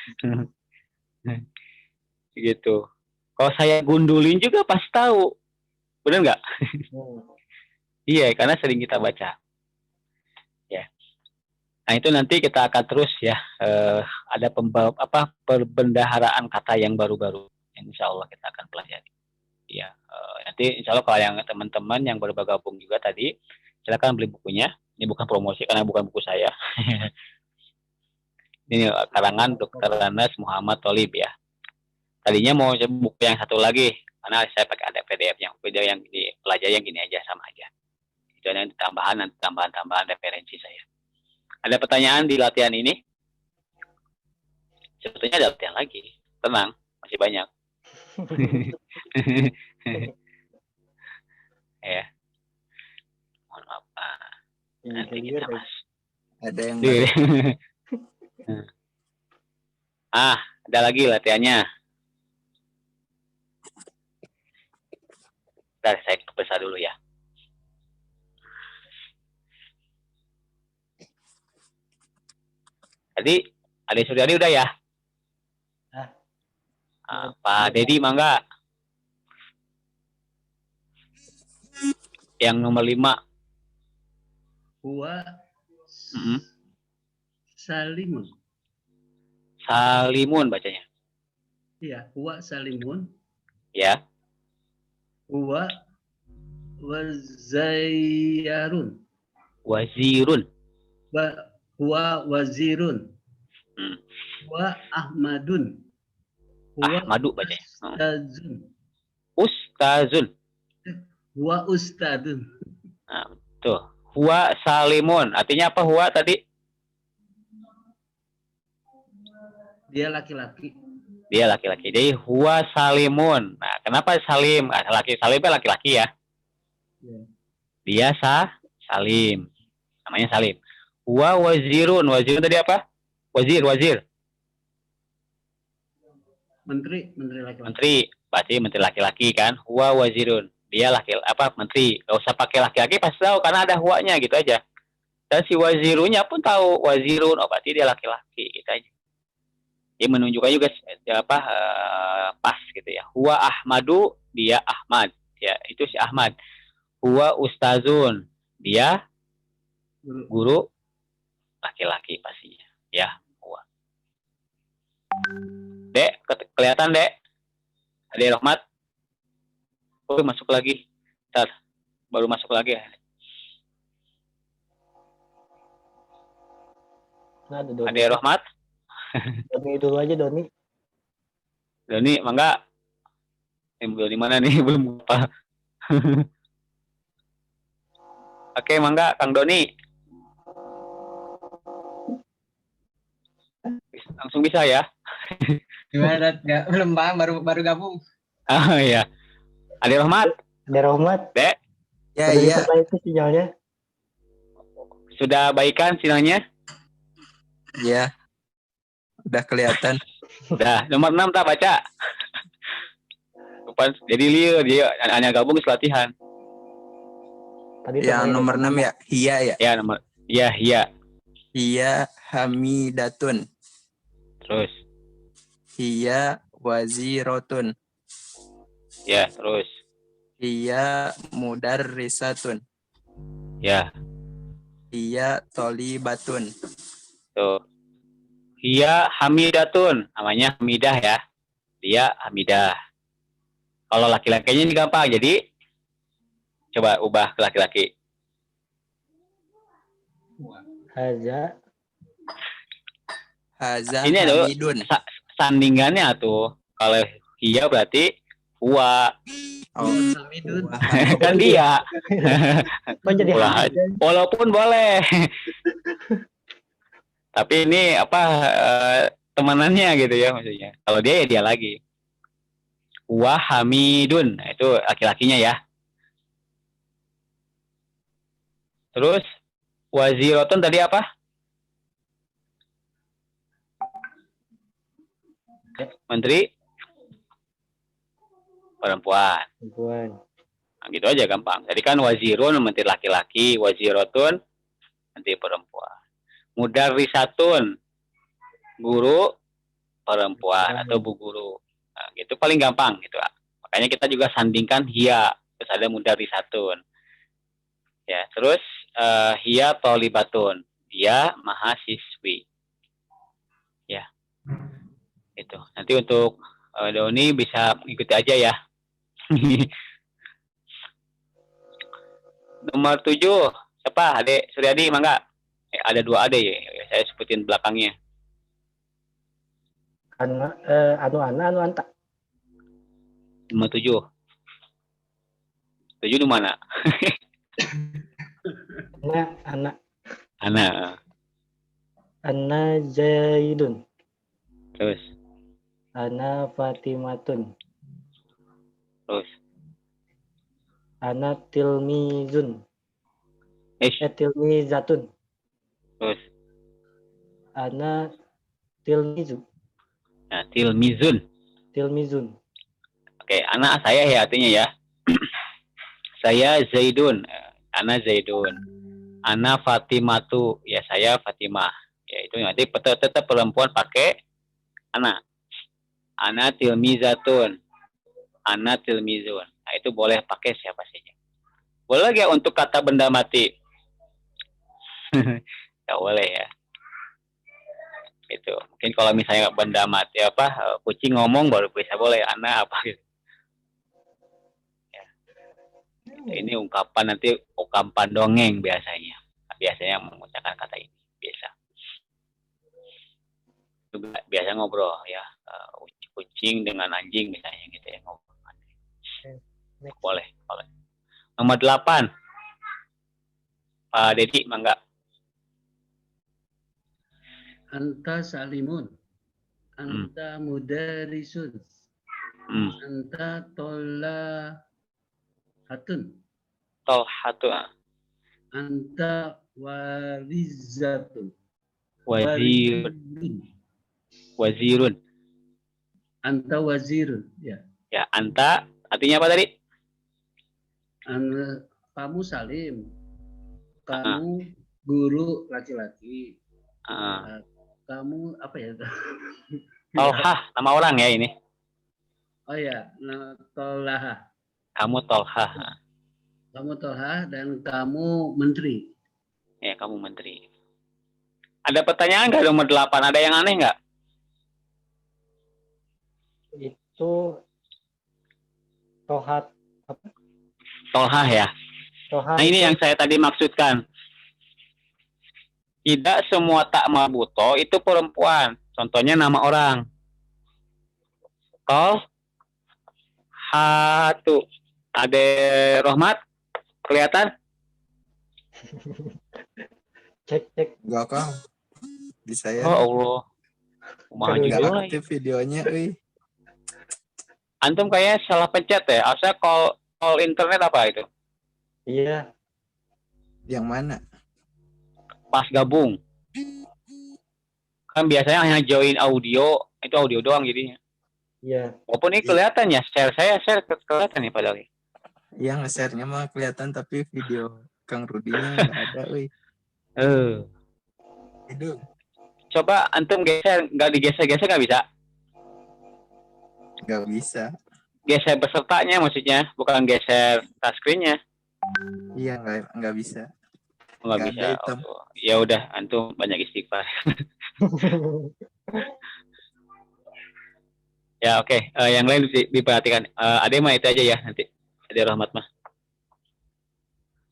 Gitu. Kalau saya gundulin juga pasti tahu. Benar nggak? Iya, karena sering kita baca. Ya. Nah, itu nanti kita akan terus ya ada perbendaharaan kata yang baru-baru yang insya Allah kita akan pelajari. Ya, nanti insya Allah kalau yang teman-teman yang baru bergabung juga tadi, silakan beli bukunya. Ini bukan promosi karena bukan buku saya. Ini karangan Dr. Anas Muhammad Tholib ya. Tadinya mau buku yang satu lagi, karena saya pakai ada PDF yang pelajari yang gini aja, sama aja. Itu yang tambahan referensi saya. Ada pertanyaan di latihan ini? Sebetulnya ada latihan lagi. Tenang, masih banyak. Ya. Mohon maaf. Nanti kita mas. Ada yang ada lagi latihannya. Bentar, saya besar dulu ya. Tadi Ade Suryadi udah ya? Pak Dedi mangga. Yang nomor 5. Huwa salimun. Salimun bacanya. Iya, huwa salimun. Ya. Huwa wazirun. Wazirun. Huwa wazirun. Huwa ahmadun. Huwa Ahmadu bacanya. ustazun. Ustazun. Huwa ustadun. Nah, tuh. Huwa salimun. Artinya apa huwa tadi? Dia laki-laki. Dia laki-laki. Jadi huwa salimun. Nah, kenapa salim? Salimnya laki-laki ya. Dia salim. Namanya salim. Huwa wazirun. Wazirun tadi apa? Wazir. Menteri laki-laki. Menteri. Berarti menteri laki-laki kan. Huwa wazirun. Dia menteri. Gak usah pakai laki-laki pasti tahu karena ada huwanya gitu aja. Dan si wazirunya pun tahu wazirun. Oh berarti dia laki-laki gitu aja. Dia menunjukkan juga pas gitu ya. Huwa Ahmadu, dia Ahmad. Ya, itu si Ahmad. Huwa ustazun, dia guru laki-laki pastinya. Ya, huwa. Dek, kelihatan Dek? Ade Rahmat? Oh, masuk lagi. Bentar, baru masuk lagi ya. Nah, Ade Rahmat? Doni dulu aja Doni. Doni, mangga. Doni mana nih? Belum lupa. Oke, mangga Kang Doni. Langsung bisa ya. Gimana? Nggak, belum paham, baru gabung. Ah ya. Ade Rahmat, Ada Rahmat. Dek, Ya, Udah iya. diperbaiki sinyalnya. sudah baikan sinyalnya? Ya, udah kelihatan. Udah, nomor 6 tak baca. Jadi liur, dia hanya gabung latihan. Tadi Yang tuh nomor 6 ya, hiya ya. Ya, nomor ya, iya. Hiya hamidatun. Terus. Hiya wazirotun. Ya, terus. Hiya mudarrisatun. Ya, Hiya tolibatun. tuh. Iya Hamidatun, namanya Hamidah ya. Dia Hamidah. Kalau laki-lakinya ini gampang, jadi coba ubah ke laki-laki. Haza. Haza Ini ada hamidun. sandingannya tuh. Kalau iya berarti huwa. Oh, Hamidun. Kan dia. Kok jadi Wah, Haza? walaupun boleh. Tapi ini apa temanannya gitu ya maksudnya. Kalau dia ya dia lagi. Huwa Hamidun. Nah, itu laki-lakinya ya. Terus wazirotun tadi apa? Menteri perempuan. Perempuan. Nah, gitu aja gampang. Jadi kan wazirun menteri laki-laki, wazirotun menteri perempuan. Mudarrisatun guru perempuan atau bu guru. Nah, gitu paling gampang gitu. Makanya kita juga sandingkan hia, terus ada mudarrisatun. Ya, terus hia tolibatun. Dia mahasiswi. Ya. Itu. Nanti untuk Doni bisa ikuti aja ya. Nomor 7 siapa? Adek Suryadi, mangga. Ada 2 ade ya. Saya sebutin belakangnya. Anu anta. Nomor 7. 7 di mana? Anak. Ana. Zaidun. Terus. Ana Fatimatun. Terus. Ana Tilmizun. Tilmizatun. Terus. Ana Tilmizu. Nah, Tilmizun. Oke, anak saya ya artinya ya. Saya Zaidun. Ana Zaidun. Ana Fatimatu. Ya, saya Fatimah. Ya, itu nanti tetap perempuan pakai anak. Ana Tilmizatun. Ana Tilmizun. Nah, itu boleh pakai siapa saja. Boleh ya untuk kata benda mati? Ya boleh ya. Itu. Mungkin kalau misalnya benda mati kucing ngomong baru bisa boleh anak apa gitu. Ya. Ini ungkapan dongeng biasanya. Biasanya mengucapkan kata ini biasa. Biasa ngobrol ya. Kucing dengan anjing misalnya gitu ya ngobrol. Boleh. Nomor 8. Pak Dedi, mangga. Anta salimun. Anta mudarisun. Anta tolahatun. Tolhatun. Anta warizatun. Wazirun. Anta wazirun. Ya. Ya, anta artinya apa tadi? Kamu salim. Kamu guru laki-laki. Kamu apa ya? Tolhah, nama orang ya ini. Oh ya, Tolhah. Kamu Tolhah. Kamu Tolhah dan kamu menteri. Ya, kamu menteri. Ada pertanyaan nggak nomor 8? Ada yang aneh nggak? Itu Tohat apa? Tolhah ya. Tohat. Nah, ini yang saya tadi maksudkan. Tidak semua tak marbuto itu perempuan. Contohnya nama orang. Hatu. Ade Rohmat. Kelihatan? Cek. Enggak, Kang. Di saya. Oh Allah. Kumaha Aduh, Nggak judulnya? aktif videonya, euy. Antum kayaknya salah pencet ya. Harusnya call internet apa itu? Iya, Yang mana? Pas gabung. Kan biasanya hanya join audio, itu audio doang jadinya. iya. Walaupun ini kelihatan ya, share kelihatan nih padahal. Yang nge-share-nya mah kelihatan tapi video Kang Rudinya nggak ada, euy. Itu Coba antum geser, nggak digeser-geser nggak bisa. nggak bisa. Geser pesertanya maksudnya, bukan geser touchscreen-nya. Iya, nggak bisa. Nggak Nggak bisa. ada hitam. Oh, ya udah, antum banyak istighfar. Ya oke. Yang lain diperhatikan. Ade mah itu aja ya nanti. Ade Rahmat mah.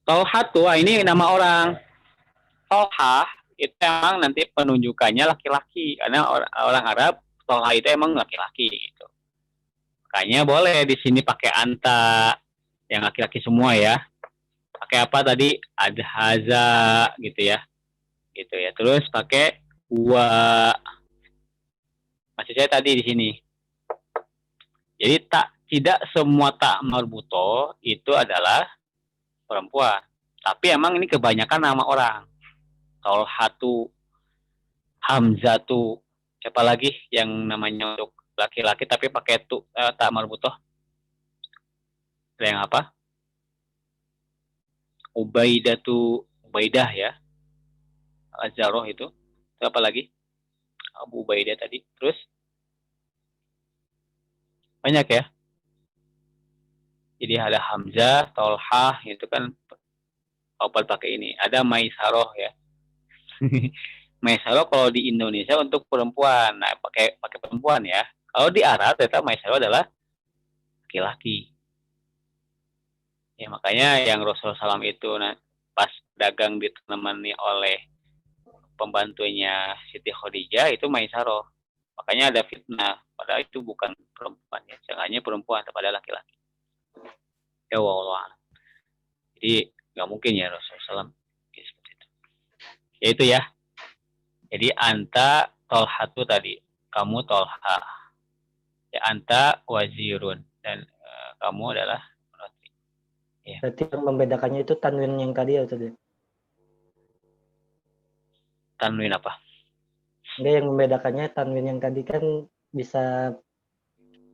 Tolha tuh, ini nama orang. Tolha itu emang nanti penunjukannya laki-laki. Karena orang Arab, Tolha itu emang laki-laki gitu. Makanya boleh di sini pakai anta. Yang laki-laki semua ya. Pakai apa tadi? Ada haza gitu ya. Gitu ya. Terus pakai wa. Maksud saya tadi di sini. Jadi tidak semua tak marbuto itu adalah perempuan. Tapi emang ini kebanyakan nama orang. Tolhatu, Hamzatu, siapa lagi yang namanya untuk laki-laki tapi pakai tak marbutoh? Yang apa? Ubaidah ya. Azaroh itu. Apa lagi? Abu Ubaidah tadi. Terus banyak ya. Jadi ada Hamzah, Tolhah itu kan opal pakai ini. Ada Maisaroh ya. Maisaroh kalau di Indonesia untuk perempuan. Nah, pakai perempuan ya. Kalau di Arab ternyata Maisaroh adalah laki-laki. Ya makanya yang Rasulullah SAW itu pas dagang ditemani oleh pembantunya Siti Khadijah itu Maisaroh. Makanya ada fitnah. Padahal itu bukan perempuan ya. Jangannya perempuan kepada laki-laki. Ya Allah. Jadi nggak mungkin ya Rasulullah SAW seperti itu. Ya itu ya. Jadi anta tolhatu tadi. Kamu tolha. Ya anta wazirun. Dan kamu adalah roti. Ya. Berarti yang membedakannya itu tanwin yang tadi ya Ustaz? Tanwin apa? Enggak, yang membedakannya tanwin yang tadi kan bisa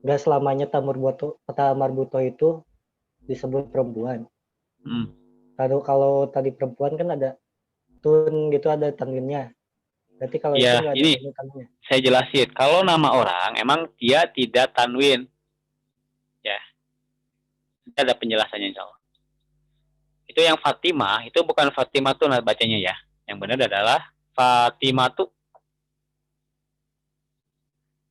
nggak selamanya tamarbuto itu disebut perempuan. Kalau tadi perempuan kan ada tun gitu, ada tanwinnya. Berarti kalau itu Ya, nggak ada ini tanwinnya. saya jelasin. Kalau nama orang emang dia tidak tanwin. Ya. Ada penjelasannya insya Allah. Itu yang Fatimah, itu bukan Fatimah tuh bacanya ya. Yang benar adalah Fatimah tuh.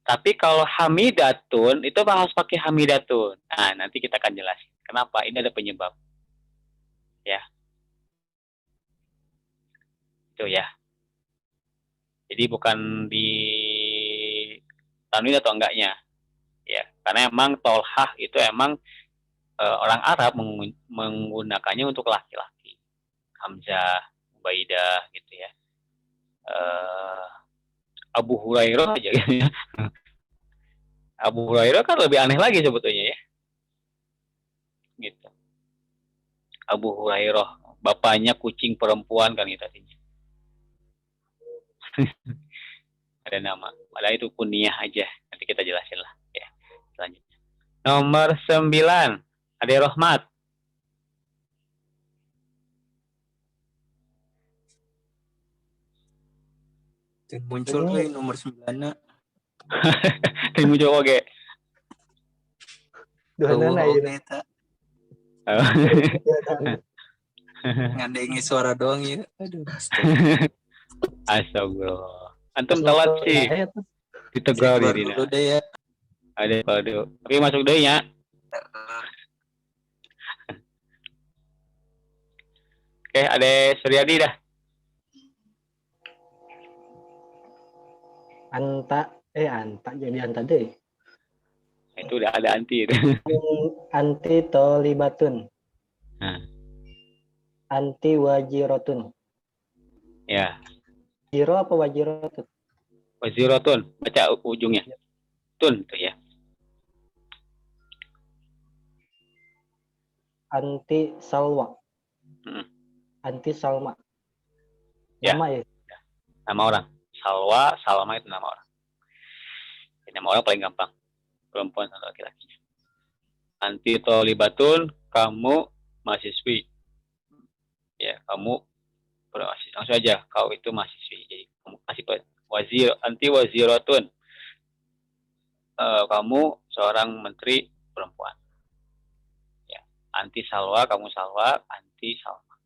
Tapi kalau Hamidatun itu harus pakai Hamidatun. Nah, nanti kita akan jelasin. Kenapa? Ini ada penyebab. Ya. Itu ya. Jadi bukan di tanwin atau enggaknya. Ya, karena emang tolhah itu emang orang Arab menggunakannya untuk laki-laki. Hamzah, Ubaidah gitu ya. Abu Hurairah aja gitu ya. Abu Hurairah kan lebih aneh lagi sebetulnya ya. Gitu. Abu Hurairah, bapaknya kucing perempuan kan gitu artinya. Ada nama. Padahal itu kunyah aja. Nanti kita jelasin lah ya. Selanjutnya. Nomor 9. Ade Rahmat. Muncul nomor 9. Timu Jawa ge. Doanan aja. Ngandengi suara doang ya. Aduh. Astagfirullah. Antum telat sih. Ditegal diri. Dulu deh ya. Ada kalau tapi masuk deh ya. Oke, ada Suryadi dah. Anta jadi anta deh. Itu udah ada anti itu. Anti tolibatun. Nah. Anti wajirotun. Ya. Jiro apa wajirotun? Waziratun, baca ujungnya. Tun tuh ya. Anti Salwa. Hmm. Anti Salma. Ya. Nama ya? Nama orang. Salma itu nama orang. Ini nama orang paling gampang. Perempuan atau laki-lakinya. Anti tolibatun, kamu mahasiswi. Ya, kamu langsung aja. Kau itu mahasiswi. Jadi kamu kasih anti waziratun. Kamu seorang menteri perempuan. Ya. Anti salwa, kamu salwa. Anti salma.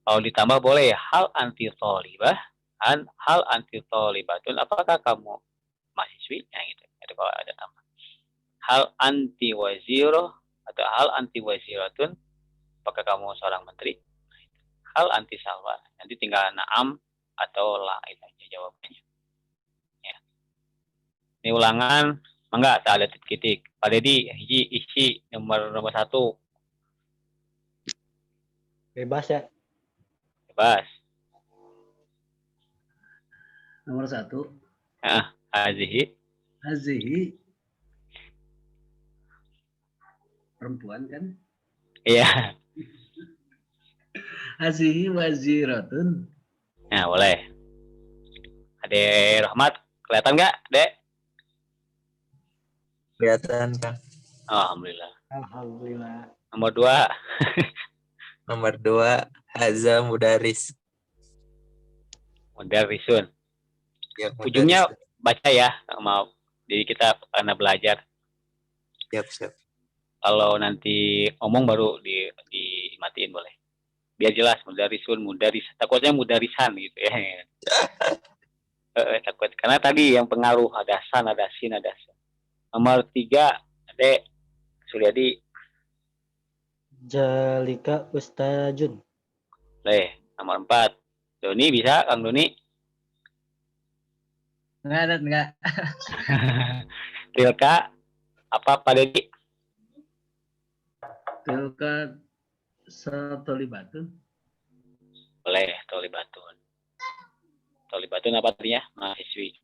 Kalau ditambah boleh ya, hal anti tolibah, hal anti tolibatun, apakah kamu mahasiswi? Nah gitu, itu kalau ada tambah. Hal anti waziroh atau hal anti waziratun, apakah kamu seorang menteri? Nah, itu. Hal anti salwa, nanti tinggal naam atau la, itu aja jawabannya. Ya. Ini ulangan, enggak, tak ada titik. Pak Dedi, isi nomor 1. Bebas ya. Bebas. Nomor 1. Hazihi. Hazihi. Perempuan kan? Iya. Hazihi waziratun. Nah, boleh. Adek Rahmat, kelihatan nggak, Dek? Kelihatan, Kang. Alhamdulillah. Alhamdulillah. Nomor 2. Nomor 2, Haza Mudaris. Mudarrisun. Ya, Ujungnya Mudaris. baca ya, maaf. Jadi kita karena belajar. Siap. Kalau nanti ngomong baru dimatiin boleh. Biar jelas, mudaris. Takutnya mudarisan gitu ya. Takut. Karena tadi yang pengaruh ada san, ada sin, ada sin. Nomor 3, Dek Suryadi. Jalika Ustajun. Boleh. Nomor 4, Doni bisa, Kang Doni? Enggak. Tilka, apa Pak Dedi? Tilka satolibatun. Boleh, tolibatun. Tolibatun apa artinya? Mahasiswi.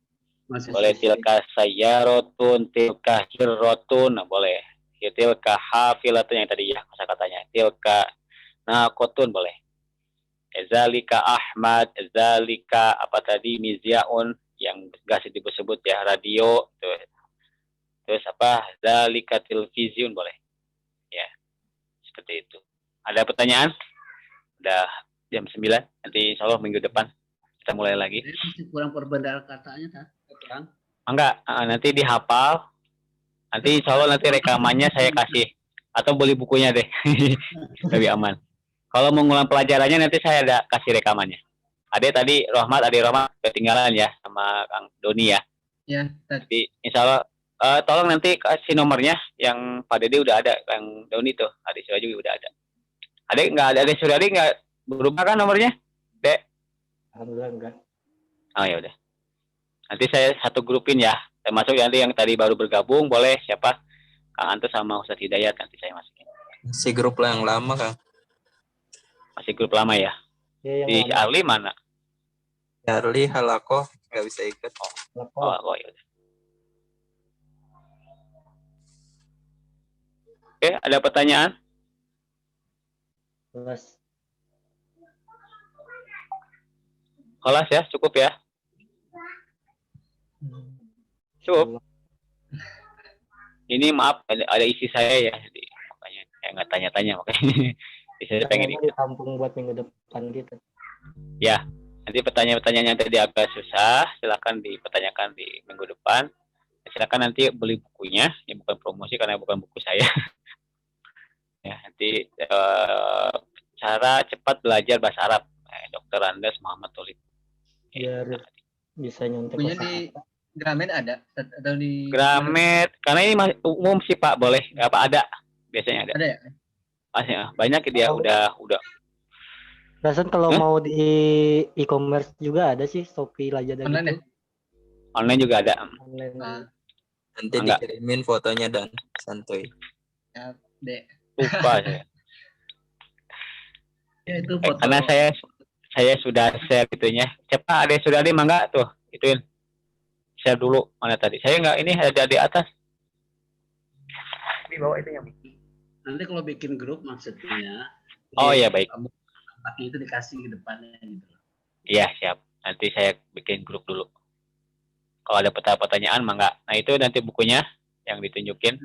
Masih Boleh tilka sayyarotun, tilka hirrotun, nah, boleh. Tilka hafilatun yang tadi ya kata-katanya. Tilka naqotun boleh. Zalika Ahmad, zalika apa tadi mizyaun yang enggak disebut ya, radio tuh. Terus apa? Zalika television boleh. Ya. Seperti itu. Ada pertanyaan? Udah jam 9, nanti insya Allah minggu depan kita mulai lagi. Ini masih kurang perbandal katanya kan? Kurang. Enggak, nanti dihafal. Nanti insya Allah nanti rekamannya saya kasih. Atau beli bukunya deh. Lebih aman. Kalau mau ngulang pelajarannya nanti saya ada kasih rekamannya. Ade Rahmat ketinggalan ya sama Kang Doni ya. Ya. Jadi insya Allah tolong nanti kasih nomornya. Yang Pak Dede udah ada, Kang Doni tuh. Ade Surya juga udah ada. Ade nggak ada, Ade Surya nggak berubah kan nomornya? Dek? Alhamdulillah enggak. Oh ya udah. Nanti saya satu grupin ya. Termasuk nanti yang tadi baru bergabung boleh siapa? Kang Anto sama Ustadz Hidayat nanti saya masukin. Si grup yang lama, Kang. Masih grup lama ya? Ya, Di yang Arli mana? Charlie Halako nggak bisa ikut. lama. Ya udah. Oke, ada pertanyaan? Kelas. Kelas ya, cukup ya? Cukup. Ini maaf, ada isi saya ya, jadi makanya saya nggak tanya-tanya makanya. Saya pengen ikut. Ditampung buat minggu depan gitu. Ya, nanti pertanyaan-pertanyaan yang tadi agak susah, silakan dipertanyakan di minggu depan. Silakan nanti beli bukunya, ini bukan promosi karena bukan buku saya. Ya, nanti cara cepat belajar bahasa Arab, Dr. Andes Muhammad Tolib. Biar bisa nyontek Punya kosakata. di Gramet ada atau di Gramet, karena ini masih umum sih Pak, boleh apa ada? Biasanya ada. Ada ya? Banyak dia udah. Rasanya kalau mau di e-commerce juga ada sih, Shopee, Lazada Online gitu. Online juga ada. Online. Nanti Enggak. dikirimin fotonya dan santuy. Ya, Dek. Lupa saya. Ya itu foto. Karena saya sudah share itunya. Cepat ada sudah ada mangga tuh ituin. share dulu mana tadi. Saya nggak ini ada di atas. Di bawah itu yang. Nanti kalau bikin grup maksudnya. Oh ya baik. Tempatnya itu dikasih ke depannya gitu. Iya siap. Nanti saya bikin grup dulu. Kalau ada pertanyaan mangga. Nah itu nanti bukunya yang ditunjukin.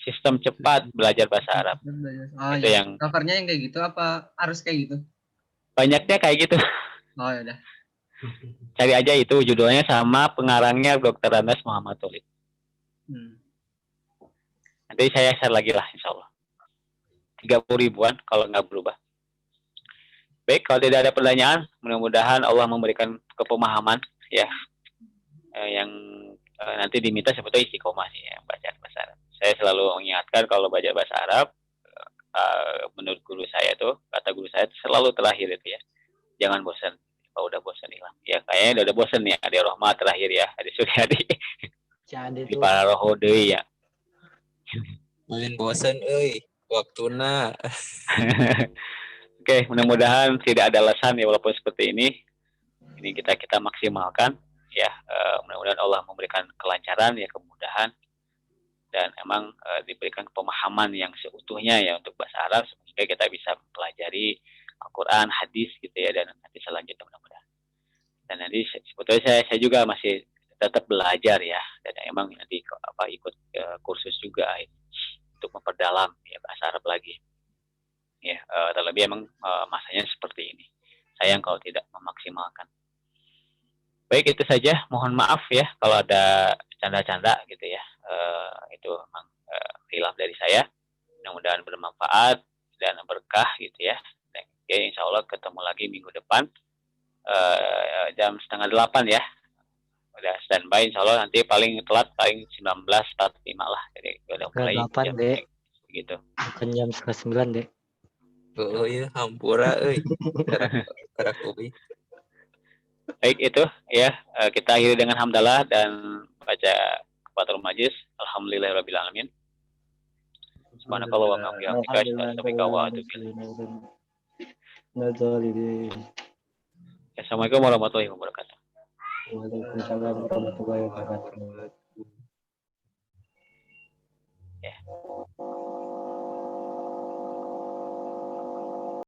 Sistem cepat belajar bahasa Arab. Oh, itu ya. yang Covernya yang kayak gitu apa harus kayak gitu? banyaknya kayak gitu. Oh ya udah. Cari aja itu judulnya sama pengarangnya Dr. Anas Muhammad Tulib. Nanti saya share lagi lah insya Allah. 30.000-an kalau nggak berubah. Baik, kalau tidak ada pertanyaan, mudah-mudahan Allah memberikan kepemahaman ya yang nanti diminta sebetulnya istiqomah sih ya, bacaan bahasa Arab. Saya selalu mengingatkan kalau baca bahasa Arab, menurut guru saya tuh, kata guru saya selalu terakhir itu ya, jangan bosan. Kalau udah bosan hilang. Ya kayaknya udah bosan ya, ada Rohmah terakhir ya, ada Suryadi. Di para rohodei ya. Main bosan, waktuna. Oke, mudah-mudahan tidak ada alasan ya walaupun seperti ini. Ini kita maksimalkan ya. Mudah-mudahan Allah memberikan kelancaran ya, kemudahan dan emang diberikan pemahaman yang seutuhnya ya untuk bahasa Arab sehingga kita bisa mempelajari Al-Quran, hadis gitu ya, dan nanti selanjutnya mudah-mudahan. Dan nanti sebetulnya saya juga masih tetap belajar ya, dan emang nanti ikut kursus juga untuk memperdalam ya bahasa Arab lagi. Ya, terlebih emang masanya seperti ini. Sayang kalau tidak memaksimalkan. Baik, itu saja. Mohon maaf ya kalau ada canda-canda gitu ya. Itu memang hilaf dari saya. Mudah-mudahan bermanfaat dan berkah gitu ya. Dan ya, insya Allah ketemu lagi minggu depan jam 7:30 ya. Udah standby insya Allah, nanti paling telat paling 19:45 lah. Jadi udah mulai jam gitu. Bukan jam 8:30 deh. Oh iya, hampura karak ubi. Baik itu ya, kita akhiri dengan hamdalah dan baca Fathul Majlis. Alhamdulillahirabbil alamin. Subhanakallah wa bihamdika asyhadu an la ilaha illa anta. Assalamualaikum warahmatullahi wabarakatuh. Waalaikumsalam warahmatullahi wabarakatuh. Ya.